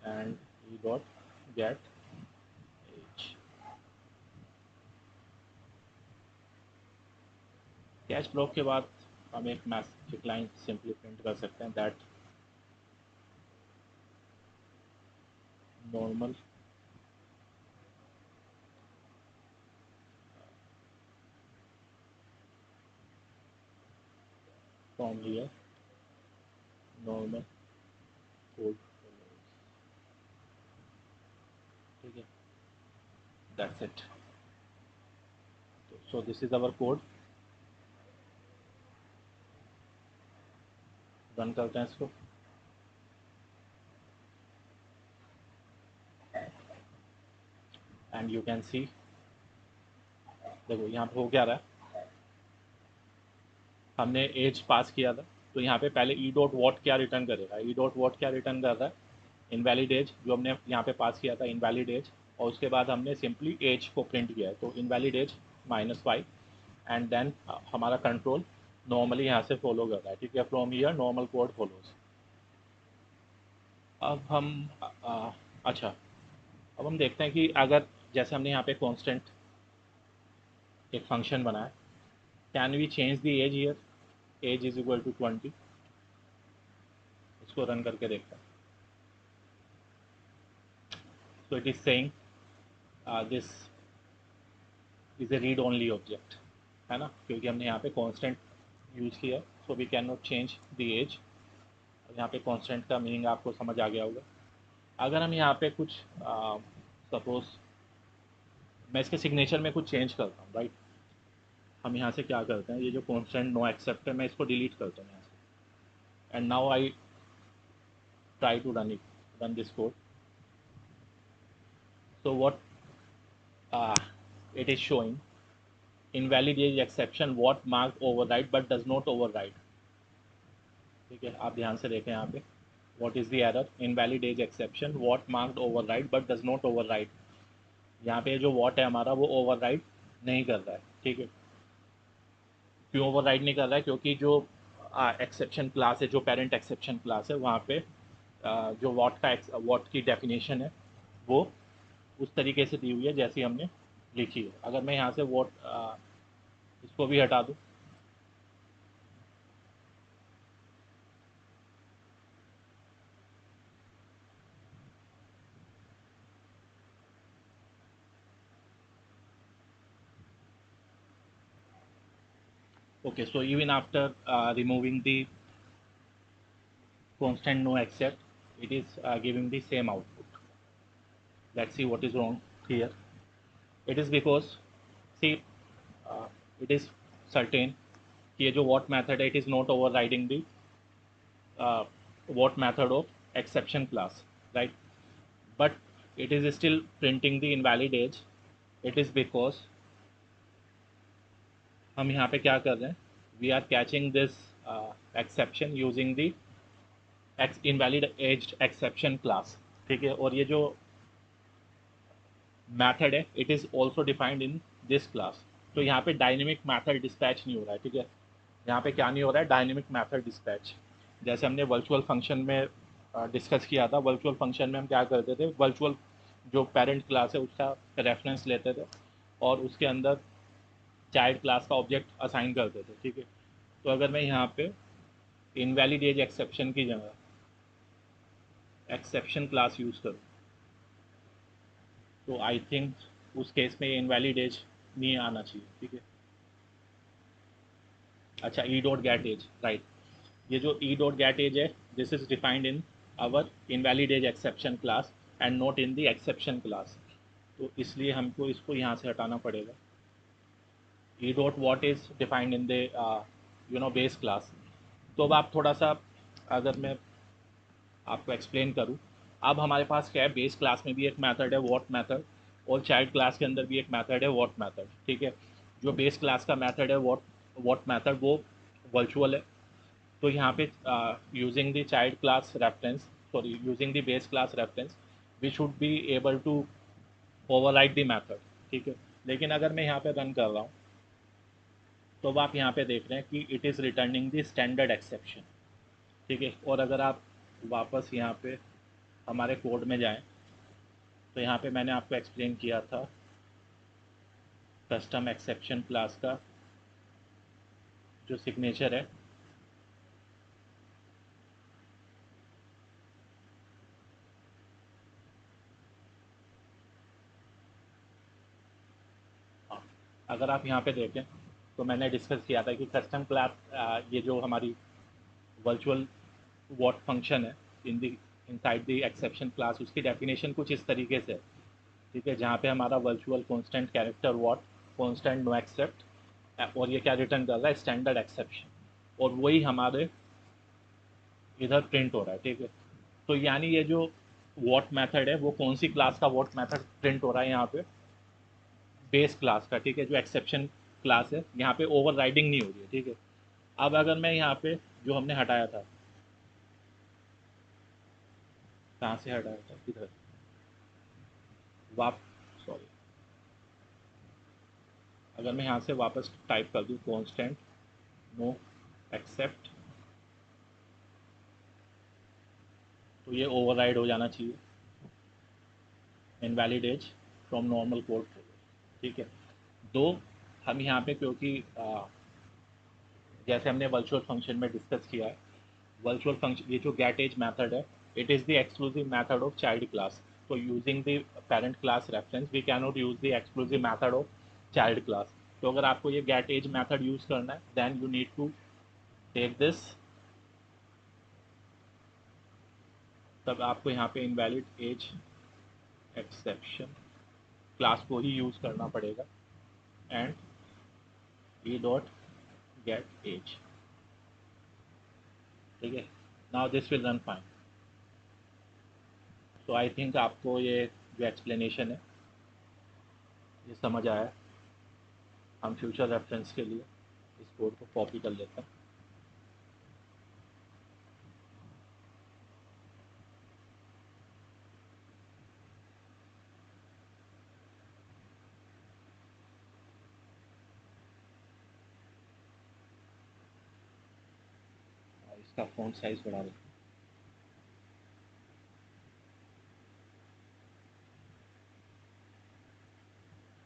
and E dot get age. Catch block के बाद हम एक मैसेज लाइन सिंपली प्रिंट कर सकते हैं, that normal from here normal code. ठीक है, that's it. So this is our code. Run करते हैं इसको. एंड यू कैन सी, देखो यहाँ पे हो क्या रहा है, हमने एज पास किया था. तो यहाँ पे पहले ई डॉट वॉट क्या रिटर्न करेगा, ई डॉट वॉट क्या रिटर्न कर रहा है, इनवैलिड एज जो हमने यहाँ पे पास किया था, इनवैलिड एज. और उसके बाद हमने सिंपली एज को प्रिंट किया है, तो इनवैलिड एज -5. एंड देन हमारा कंट्रोल नॉर्मली यहाँ से फॉलो कर रहा है. ठीक है, from here normal code follows. अब हम अच्छा, अब हम देखते हैं कि अगर जैसे हमने यहाँ पे कांस्टेंट एक फंक्शन बनाया, can we change the age here, age is equal to 20. इसको रन करके देखते हैं. So it is saying this is a read only object, है ना, क्योंकि हमने यहाँ पे कांस्टेंट यूज किया. So we can not change the age. यहाँ पे कांस्टेंट का मीनिंग आपको समझ आ गया होगा. अगर हम यहाँ पे कुछ सपोज मैं इसके सिग्नेचर में कुछ चेंज करता हूँ, राइट. हम यहाँ से क्या करते हैं, ये जो कांस्टेंट नो एक्सेप्ट है, मैं इसको डिलीट करता हूँ यहाँ से. And now I try to run this code. So what it is showing, invalid age exception what marked override but does not override. ठीक है, आप ध्यान से देखें यहाँ पे, what is the error, invalid age exception what marked override but does not override. यहाँ पे जो what है हमारा वो override नहीं कर रहा है. ठीक है, क्यों override नहीं कर रहा है, क्योंकि जो एक्सेप्शन क्लास है, जो पेरेंट एक्सेप्शन क्लास है, वहाँ पे जो what की डेफिनेशन है वो उस तरीके से दी हुई है जैसी हमने लिखी है. अगर मैं यहाँ से what इसको भी हटा दूँ, okay, so even after removing the constant no accept, it is giving the same output. Let's see what is wrong here. It is because, see, it is certain कि ये जो what method है, it is not overriding the what method of exception class, right? But it is still printing the invalid age. It is because हम यहाँ पे क्या कर रहे हैं, we are catching this exception using the invalid aged exception class, ठीक है? और ये जो मैथड है, it is also defined in this class. तो यहाँ पे डायनेमिक मैथड डिस्पैच नहीं हो रहा है, ठीक है? यहाँ पे क्या नहीं हो रहा है, डायनेमिक मैथड डिस्पैच. जैसे हमने वर्चुअल फंक्शन में डिस्कस किया था, वर्चुअल फंक्शन में हम क्या करते थे, वर्चुअल जो पेरेंट क्लास है उसका रेफरेंस लेते थे और उसके अंदर चाइल्ड क्लास का ऑब्जेक्ट असाइन करते थे, ठीक है? तो अगर मैं यहाँ पे इनवैलिड एज एक्सेप्शन की जगह एक्सेप्शन क्लास यूज़ करूँ, तो आई थिंक उस केस में ये इनवैलिड एज नहीं आना चाहिए, ठीक है? अच्छा, E dot get age, right. ये जो ई डॉट गेट एज है, this is defined in our invalid age exception class and not in the exception class. तो इसलिए हमको इसको यहाँ से हटाना पड़ेगा. E dot what is defined in the base class. तो अब आप थोड़ा सा, अगर मैं आपको एक्सप्लेन करूँ, अब हमारे पास क्या है, बेस क्लास में भी एक मेथड है वॉट मेथड और चाइल्ड क्लास के अंदर भी एक मेथड है वॉट मेथड, ठीक है? जो बेस क्लास का मेथड है वॉट मेथड, वो वर्चुअल है. तो यहाँ पे using the child class reference, sorry using the base class reference, we should be able to override the method, ठीक है? लेकिन अगर मैं यहाँ पे रन कर रहा हूँ, तो अब आप यहाँ पे देख रहे हैं कि it is returning the standard exception, ठीक है? और अगर आप वापस यहाँ पे हमारे कोड में जाएं, तो यहाँ पे मैंने आपको एक्सप्लेन किया था कस्टम एक्सेप्शन क्लास का जो सिग्नेचर है, अगर आप यहाँ पे देखें तो मैंने डिस्कस किया था कि कस्टम क्लास, ये जो हमारी वर्चुअल वॉट फंक्शन है in the inside the exception class, उसकी डेफिनेशन कुछ इस तरीके से, ठीक है? जहाँ पे हमारा virtual constant character what constant no accept, और ये क्या रिटर्न कर रहा है, स्टैंडर्ड एक्सेप्शन, और वही हमारे इधर प्रिंट हो रहा है, ठीक है? तो यानी ये जो वॉट मेथड है, वो कौन सी क्लास का वॉट मेथड प्रिंट हो रहा है यहाँ पे, बेस क्लास का, ठीक है? जो एक्सेप्शन क्लास है, यहाँ पे ओवरराइडिंग नहीं हो रही है, ठीक है? अब अगर मैं यहाँ पे जो हमने हटाया था, कहाँ से हटाया था, किधर, वाप सॉरी, अगर मैं यहाँ से वापस टाइप कर दूँ कांस्टेंट नो एक्सेप्ट, तो ये ओवरराइड हो जाना चाहिए invalid age from normal code, ठीक है? दो, हम यहाँ पे क्योंकि जैसे हमने वर्चुअल फंक्शन में डिस्कस किया है, वर्चुअल फंक्शन, ये जो गेट एज मेथड है, it is the exclusive method of child class. तो using the parent class reference, we can not use the exclusive method of child class. तो अगर आपको ये गेट एज मेथड यूज करना है, then you need to take this, तब आपको यहाँ पे इनवैलिड एज एक्सेप्शन क्लास को ही यूज करना पड़ेगा and E dot get age, ठीक है? Now this will run fine. तो आई थिंक आपको ये जो एक्सप्लेनेशन है ये समझ आया है. हम फ्यूचर रेफरेंस के लिए इस कोड को कॉपी कर लेते हैं. और इसका फ़ॉन्ट साइज़ बढ़ा देते हैं,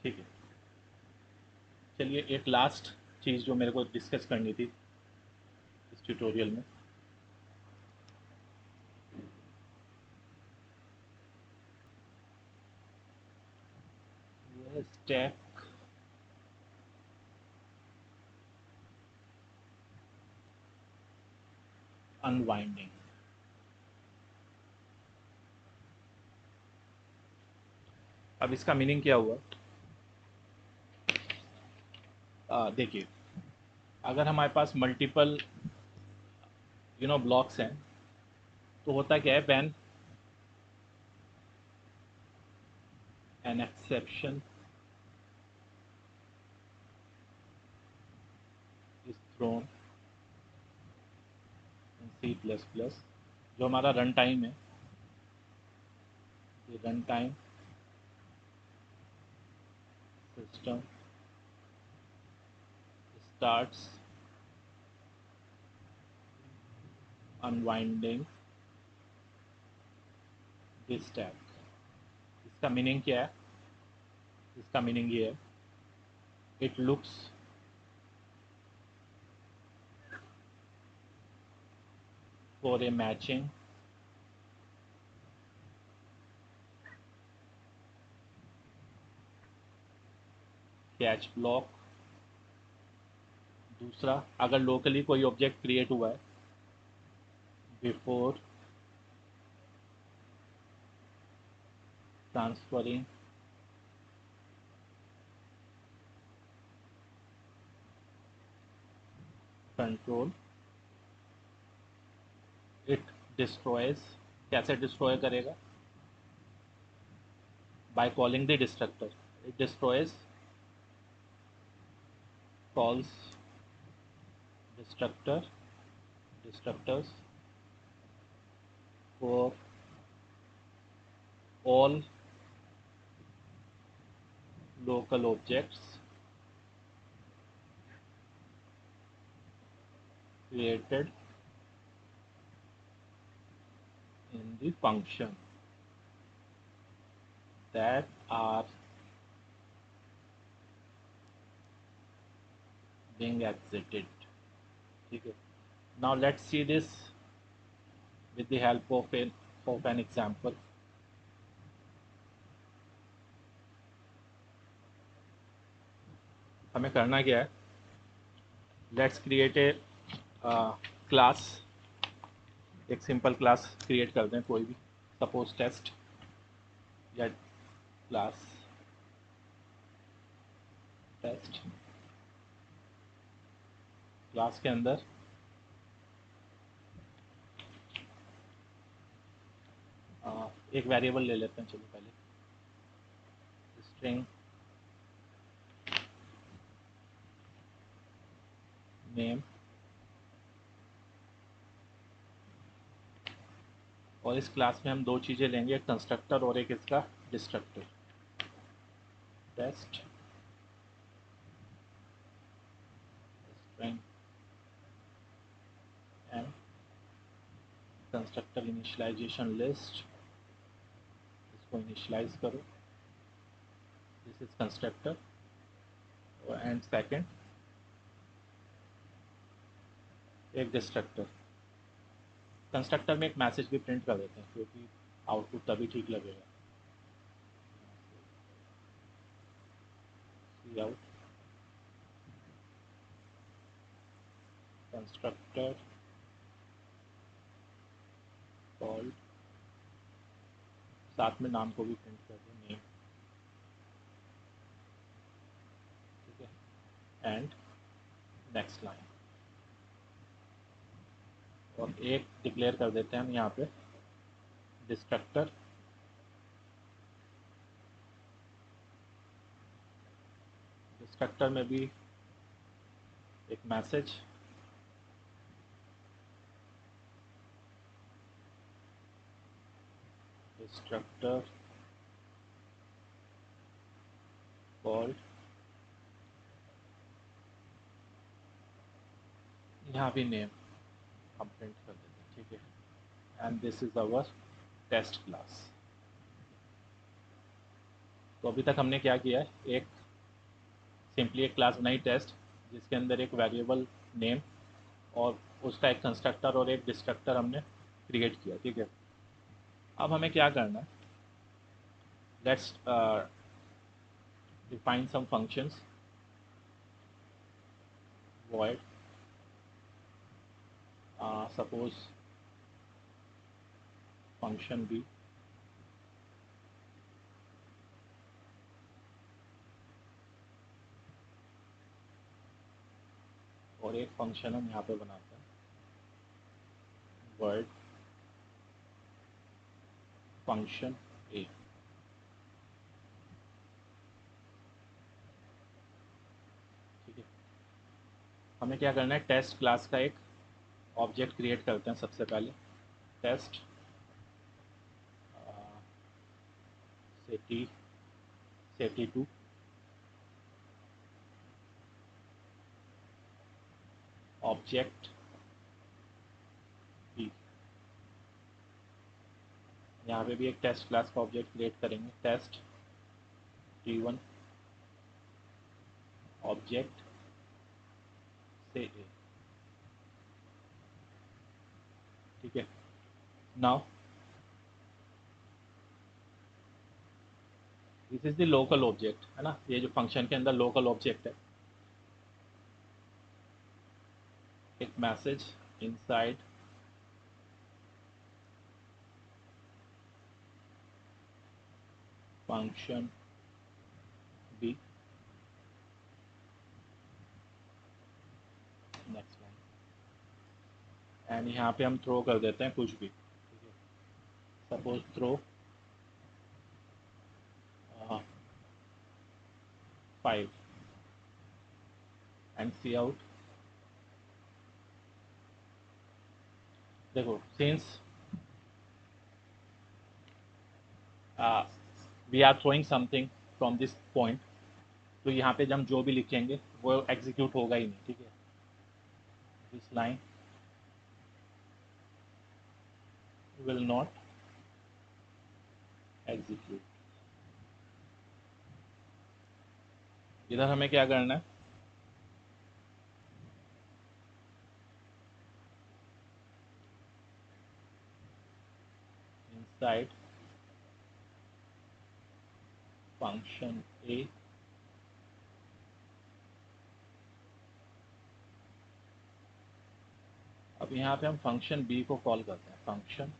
ठीक है? चलिए, एक लास्ट चीज़ जो मेरे को डिस्कस करनी थी इस ट्यूटोरियल में, वो है स्टैक अनवाइंडिंग. अब इसका मीनिंग क्या हुआ, देखिए, अगर हमारे पास मल्टीपल ब्लॉक्स हैं, तो होता क्या है, when an exception is thrown in C plus plus, जो हमारा रन टाइम है, ये run time system starts unwinding this tag. इसका मीनिंग क्या है? इसका मीनिंग ये है, it looks for a matching catch block. दूसरा, अगर लोकली कोई ऑब्जेक्ट क्रिएट हुआ है before transferring control, it destroys. कैसे डिस्ट्रॉय करेगा? By calling the destructor. It destroys calls destructor destructors for all local objects created in the function that are being exited. ठीक है, now let's see this with the help of an example. हमें करना क्या है, लेट्स क्रिएट ए क्लास, एक सिंपल क्लास क्रिएट कर दें कोई भी, सपोज टेस्ट, या क्लास टेस्ट। क्लास के अंदर एक वेरिएबल ले लेते हैं, चलो पहले स्ट्रिंग नेम, और इस क्लास में हम दो चीज़ें लेंगे, एक कंस्ट्रक्टर और एक इसका destructor. Test string and constructor initialization list, इसको इनिशियलाइज करो, this is constructor, and second एक डिस्ट्रक्टर। कंस्ट्रक्टर में एक मैसेज भी प्रिंट कर देते हैं, क्योंकि आउटपुट तभी ठीक लगेगा। सी आउट कंस्ट्रक्टर कॉल्ड, साथ में नाम को भी प्रिंट कर दो, नेम, ठीक है, एंड नेक्स्ट लाइन, और एक डिक्लेयर कर देते हैं हम यहाँ पे डिस्ट्रक्टर डिस्ट्रक्टर में भी एक मैसेज, डिस्ट्रक्टर कॉल्ड, यहाँ भी नेम हम प्रिंट कर देते हैं, ठीक है, and this is our test class. तो अभी तक हमने क्या किया है, एक सिंपली एक क्लास बनाई टेस्ट, जिसके अंदर एक वेरिएबल नेम और उसका एक कंस्ट्रक्टर और एक डिस्ट्रक्टर हमने क्रिएट किया, ठीक है। अब हमें क्या करना है, let's define some functions, void suppose function b, और एक फंक्शन हम यहाँ पे बनाते हैं, वर्ड फंक्शन ए। ठीक है, हमें क्या करना है, टेस्ट क्लास का एक ऑब्जेक्ट क्रिएट करते हैं सबसे पहले। टेस्ट सेटी सेटी2 ऑब्जेक्ट बी। यहाँ पे भी एक टेस्ट क्लास का ऑब्जेक्ट क्रिएट करेंगे, टेस्ट T1 ऑब्जेक्ट से ए। ठीक है, now this is the local object, है ना, ये जो फंक्शन के अंदर लोकल ऑब्जेक्ट है। एक message inside function B, next line, and यहाँ पे हम थ्रो कर देते हैं कुछ भी। ठीक है, suppose throw 5 and cout. देखो, since we are throwing something from this point, तो यहाँ पे जब हम जो भी लिखेंगे वो एग्जीक्यूट होगा ही नहीं। ठीक है, this line will not execute. इधर हमें क्या करना है, इनसाइड फंक्शन ए अब यहाँ पे हम फंक्शन बी को कॉल करते हैं, फंक्शन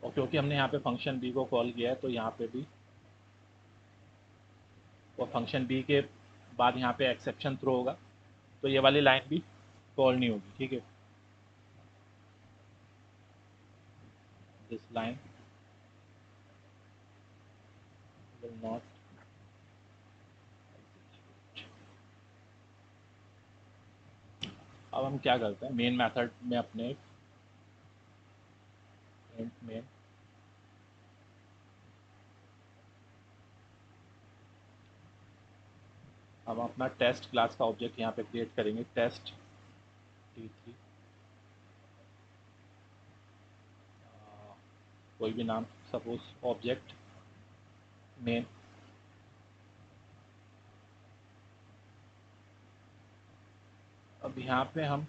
और क्योंकि हमने यहाँ पे फंक्शन बी को कॉल किया है तो यहाँ पे भी, और फंक्शन बी के बाद यहाँ पे एक्सेप्शन थ्रो होगा, तो ये वाली लाइन भी कॉल नहीं होगी। ठीक है, this line will not execute. अब हम क्या करते हैं, मेन मेथड में अपने इंट में हम अपना टेस्ट क्लास का ऑब्जेक्ट यहाँ पे क्रिएट करेंगे, टेस्ट T3, कोई भी नाम, सपोज ऑब्जेक्ट मेन। अब यहाँ पे हम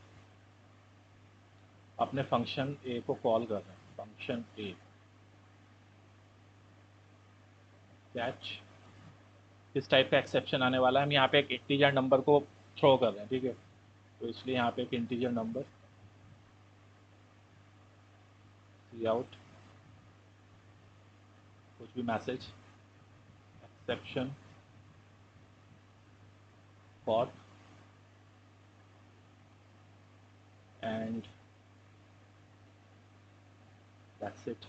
अपने फंक्शन ए को कॉल कर रहे हैं, फंक्शन ए कैच। किस टाइप का एक्सेप्शन आने वाला है, हम यहाँ पे एक इंटीजर नंबर को थ्रो कर रहे हैं। ठीक है, तो इसलिए यहाँ पे एक इंटीजर नंबर सी आउट, कुछ भी message, exception for, and that's it.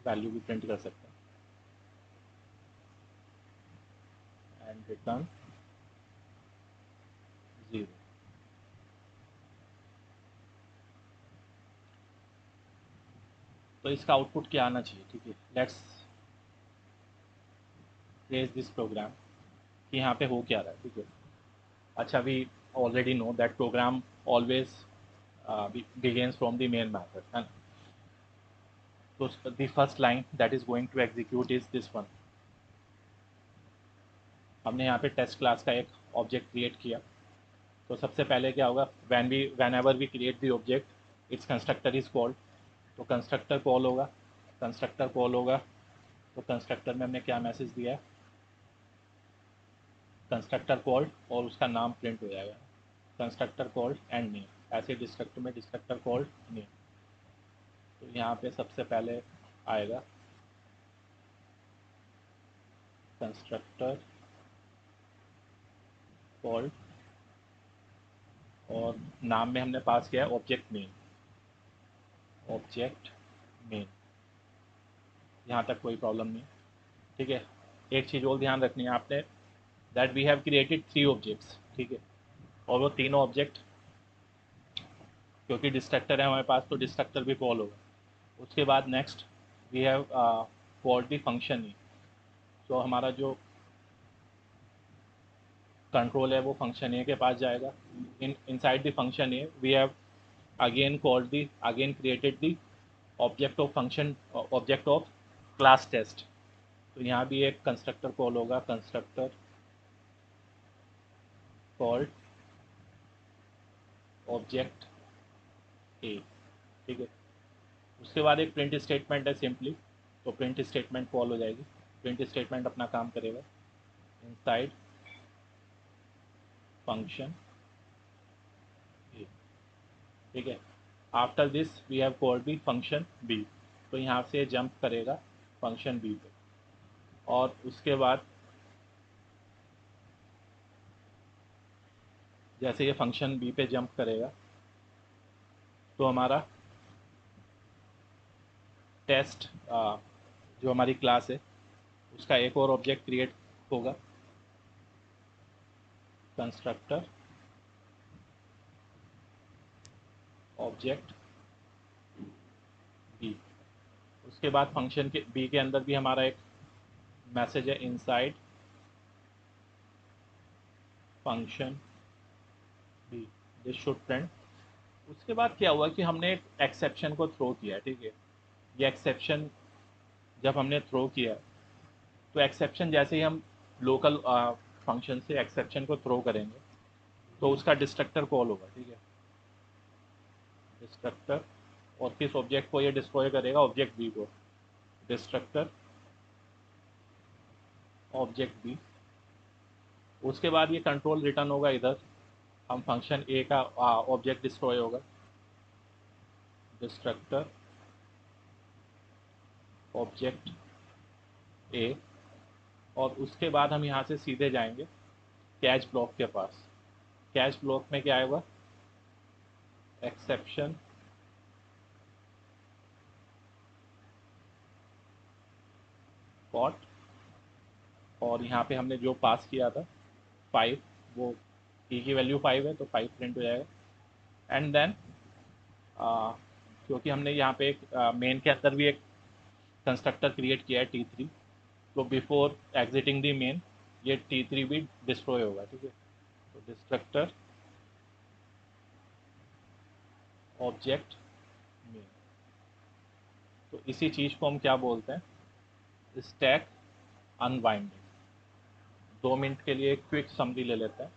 Value भी प्रिंट कर सकते हैं एंड रिटर्न 0। तो इसका आउटपुट क्या आना चाहिए। ठीक है, लेट्स रेज दिस प्रोग्राम कि यहाँ पे हो क्या रहा है। ठीक है, अच्छा, we already know that program always begins from the main method, है ना। तो the first line that is going to execute is this one। हमने यहाँ पे टेस्ट क्लास का एक ऑब्जेक्ट क्रिएट किया, तो सबसे पहले क्या होगा, whenever we create the object its constructor is called. तो कंस्ट्रक्टर कॉल होगा, कंस्ट्रक्टर कॉल होगा, तो कंस्ट्रक्टर में हमने क्या मैसेज दिया है, कंस्ट्रक्टर कॉल्ड, और उसका नाम प्रिंट हो जाएगा, कंस्ट्रक्टर कॉल्ड एंड नेम। ऐसे डिस्ट्रक्टर में डिस्ट्रक्टर कॉल्ड नेम, तो यहाँ पे सबसे पहले आएगा कंस्ट्रक्टर कॉल्ड, और नाम में हमने पास किया है ऑब्जेक्ट मेन, ऑब्जेक्ट मेन। यहाँ तक कोई प्रॉब्लम नहीं, ठीक है। एक चीज़ और ध्यान रखनी है आपने, that we have created 3 objects, ठीक है, और वो तीनों ऑब्जेक्ट, क्योंकि डिस्ट्रक्टर है हमारे पास तो डिस्ट्रक्टर भी कॉल होगा। उसके बाद next we have called the function E. तो हमारा जो कंट्रोल है वो फंक्शन ए के पास जाएगा। Inside the function A we have again called the, again created the object of function, object of class test. तो यहाँ भी एक कंस्ट्रक्टर कॉल होगा, कंस्ट्रक्टर कॉल्ड ऑब्जेक्ट ए, ठीक है। उसके बाद एक प्रिंट स्टेटमेंट है सिंपली, तो प्रिंट स्टेटमेंट कॉल हो जाएगी। प्रिंट स्टेटमेंट अपना काम करेगा इनसाइड फंक्शन ए, ठीक है। After this we have called the function B, तो यहाँ से जंप करेगा फंक्शन बी पे, और उसके बाद जैसे ये फंक्शन बी पे जंप करेगा तो हमारा टेस्ट जो हमारी क्लास है उसका एक और ऑब्जेक्ट क्रिएट होगा, कंस्ट्रक्टर ऑब्जेक्ट बी। उसके बाद फंक्शन के बी के अंदर भी हमारा एक मैसेज है inside function B, this should print. उसके बाद क्या हुआ कि हमने एक एक्सेप्शन को थ्रो किया, ठीक है। ये एक्सेप्शन जब हमने थ्रो किया तो एक्सेप्शन जैसे ही हम लोकल फंक्शन से एक्सेप्शन को थ्रो करेंगे तो उसका डिस्ट्रक्टर कॉल होगा, ठीक है, डिस्ट्रक्टर। और किस ऑब्जेक्ट को ये डिस्ट्रॉय करेगा, ऑब्जेक्ट बी को, डिस्ट्रक्टर ऑब्जेक्ट बी। उसके बाद ये कंट्रोल रिटर्न होगा इधर, हम फंक्शन ए का ऑब्जेक्ट डिस्ट्रॉय होगा, डिस्ट्रक्टर ऑब्जेक्ट ए। और उसके बाद हम यहाँ से सीधे जाएंगे कैच ब्लॉक के पास। कैच ब्लॉक में क्या आएगा, एक्सेप्शन कॉट, और यहाँ पे हमने जो पास किया था 5, वो ई की वैल्यू 5 है तो 5 प्रिंट हो जाएगा। एंड देन क्योंकि हमने यहाँ पे एक मेन के अंदर भी एक कंस्ट्रक्टर क्रिएट किया है T3, तो बिफोर एग्जिटिंग द मेन ये T3 भी डिस्ट्रॉय होगा, ठीक है। तो डिस्ट्रक्टर ऑब्जेक्ट मेन, तो इसी चीज़ को हम क्या बोलते हैं, स्टैक अनवाइंडिंग। 2 मिनट के लिए एक क्विक समरी ले लेते हैं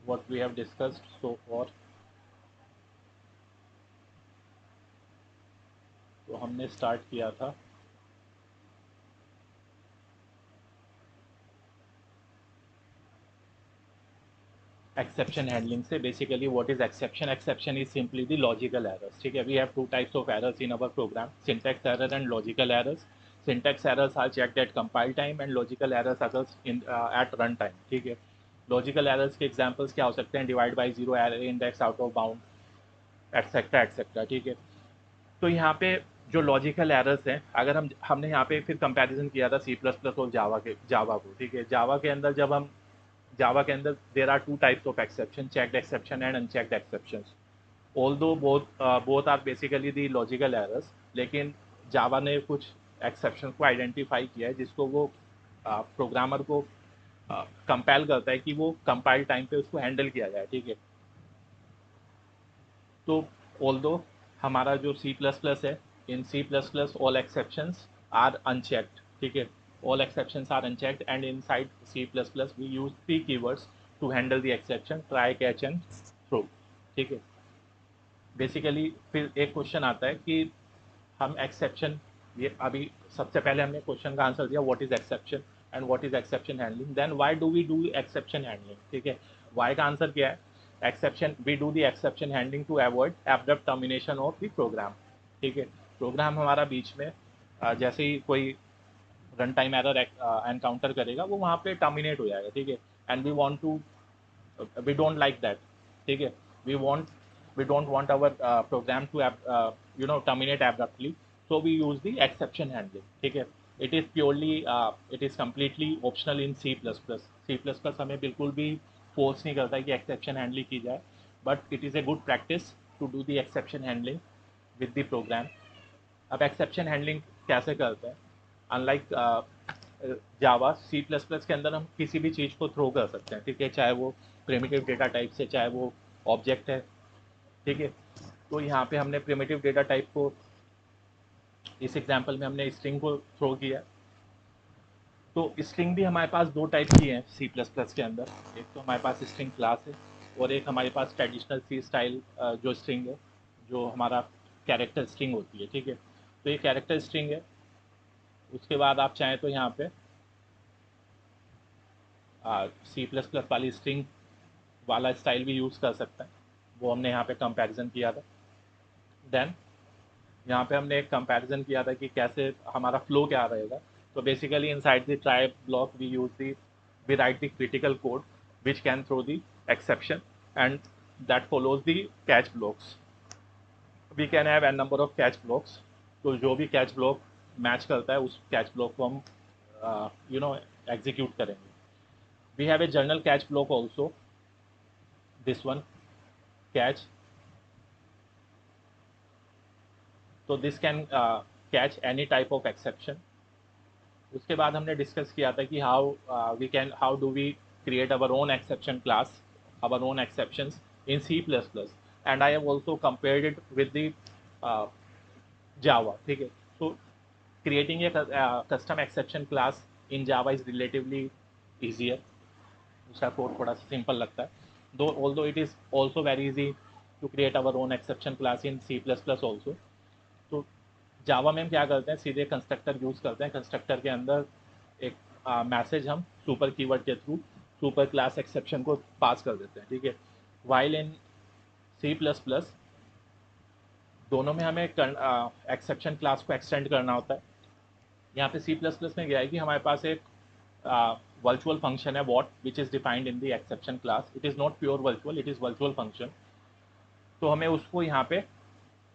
what we have discussed so far। तो हमने स्टार्ट किया था एक्सेप्शन हैंडलिंग से। Basically what is exception, exception is simply the logical errors, ठीक है। We have 2 types of errors in our program, syntax error and logical errors. Syntax errors are checked at compile time and logical errors are in at run time, ठीक है। लॉजिकल एरर्स के एग्जांपल्स क्या हो सकते हैं, divide by zero, error index out of bound, etcetera etcetera, ठीक है। तो यहाँ पे जो लॉजिकल एरर्स हैं, अगर हमने यहाँ पे फिर कंपैरिजन किया था C++ और जावा को, ठीक है। जावा के अंदर जब हम जावा के अंदर there are 2 types of exception, checked exception and unchecked exceptions. Although both are basically the logical errors, लेकिन जावा ने कुछ एक्सेप्शन को आइडेंटिफाई किया है जिसको वो प्रोग्रामर को कंपेल करता है कि वो कंपाइल टाइम पे उसको हैंडल किया जाए, ठीक है। तो ऑल्दो हमारा जो C++ है, in C++ all exceptions are unchecked, ठीक है। All exceptions are unchecked and inside C++ we use 3 keywords to handle the exception, try, catch and throw, ठीक है। बेसिकली फिर एक क्वेश्चन आता है कि हम एक्सेप्शन, ये अभी सबसे पहले हमने क्वेश्चन का आंसर दिया what is exception and what is exception handling, then why do we do exception handling, ठीक है। व्हाई का आंसर क्या है, exception, we do the exception handling to avoid abrupt termination of the program, ठीक है। प्रोग्राम हमारा बीच में जैसे ही कोई रन टाइम एरर एनकाउंटर करेगा वो वहाँ पे टर्मिनेट हो जाएगा, ठीक है। And we want to, we don't like that, ठीक है। We want, we don't want our program to terminate abruptly, so we use the exception handling, ठीक है। it is purely it is completely optional in C++। C++ हमें बिल्कुल भी फोर्स नहीं करता है कि एक्सेप्शन हैंडलिंग की जाए, but it is a good practice to do the exception handling with the program. अब एक्सेप्शन हैंडलिंग कैसे करते हैं, unlike Java, C plus plus के अंदर हम किसी भी चीज़ को थ्रो कर सकते हैं, ठीक है, चाहे वो प्रिमिटिव डेटा टाइप से, चाहे वो ऑब्जेक्ट है, ठीक है। तो यहाँ पे हमने प्रिमिटिव डेटा टाइप को, इस एग्जांपल में हमने स्ट्रिंग को थ्रो किया। तो स्ट्रिंग भी हमारे पास दो टाइप की है सी प्लस प्लस के अंदर, एक तो हमारे पास स्ट्रिंग क्लास है, और एक हमारे पास ट्रेडिशनल सी स्टाइल जो स्ट्रिंग है, जो हमारा कैरेक्टर स्ट्रिंग होती है, ठीक है। तो ये कैरेक्टर स्ट्रिंग है। उसके बाद आप चाहें तो यहाँ पे सी प्लस प्लस वाली स्ट्रिंग वाला स्टाइल भी यूज़ कर सकते हैं, वो हमने यहाँ पे कंपैरिजन किया था। देन यहाँ पे हमने एक कंपैरिजन किया था कि कैसे हमारा फ्लो क्या रहेगा। तो basically inside the try block we use the, we write the critical code which can throw the exception, and that follows the catch blocks. We can have n number of catch blocks. तो जो भी कैच ब्लॉक मैच करता है उस कैच ब्लॉक को हम एग्जीक्यूट करेंगे। We have a general catch block also, this one catch. तो this can catch any type of exception. उसके बाद हमने डिस्कस किया था कि how do we create our own exception class, our own exceptions in C plus plus, and I have also compared it with the Java, ठीक है। So creating a custom exception class in Java is relatively easier, उसका कोड थोड़ा सा सिंपल लगता है, दो although it is also very easy to create our own exception class in C plus plus also. तो जावा में हम क्या करते हैं, सीधे कंस्ट्रक्टर यूज़ करते हैं। कंस्ट्रक्टर के अंदर एक मैसेज हम सुपर कीवर्ड के थ्रू सुपर क्लास एक्सेप्शन को पास कर देते हैं, ठीक है। While in C plus plus दोनों में हमें एक्सेप्शन क्लास को एक्सटेंड करना होता है। यहाँ पे सी प्लस प्लस में क्या है कि हमारे पास एक वर्चुअल फंक्शन है what, which is defined in the exception class. It is not pure virtual, it is virtual function. तो हमें उसको यहाँ पे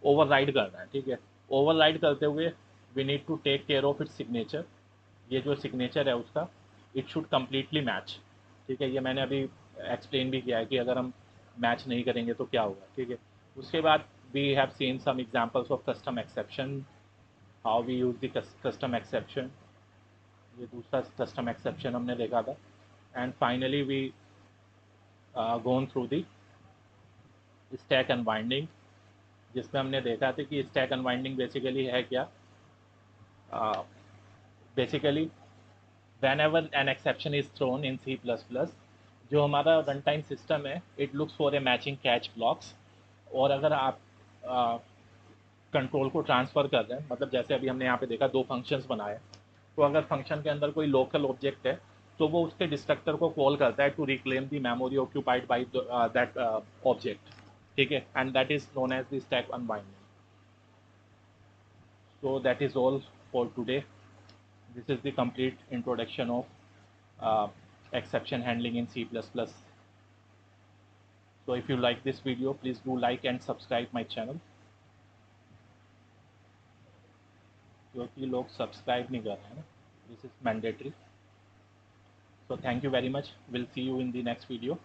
ओवरराइड करना है, ठीक है। ओवरराइड करते हुए we need to take care of its signature. ये जो सिग्नेचर है उसका इट शुड कम्प्लीटली मैच, ठीक है। ये मैंने अभी एक्सप्लेन भी किया है कि अगर हम मैच नहीं करेंगे तो क्या होगा, ठीक है। उसके बाद we have seen some examples of custom exception, how we use the custom exception. ये दूसरा कस्टम एक्सेप्शन हमने देखा था। And finally we gone through the stack unwinding, जिसमें हमने देखा था कि स्टैक अनवाइंडिंग बेसिकली है क्या। Basically whenever an exception is thrown in C++, जो हमारा रन टाइम सिस्टम है it looks for a matching catch blocks. और अगर आप कंट्रोल को ट्रांसफ़र कर रहे हैं, मतलब जैसे अभी हमने यहाँ पे देखा दो फंक्शंस बनाए, तो अगर फंक्शन के अंदर कोई लोकल ऑब्जेक्ट है तो वो उसके डिस्ट्रक्टर को कॉल करता है to reclaim the memory occupied by that object, ठीक है। And that is known as the stack unwinding. So that is all for today. This is the complete introduction of exception handling in C++. So if you like this video, please do like and subscribe my channel. क्योंकि लोग सब्सक्राइब नहीं कर रहे हैं ना, this is mandatory. So thank you very much. We'll see you in the next video.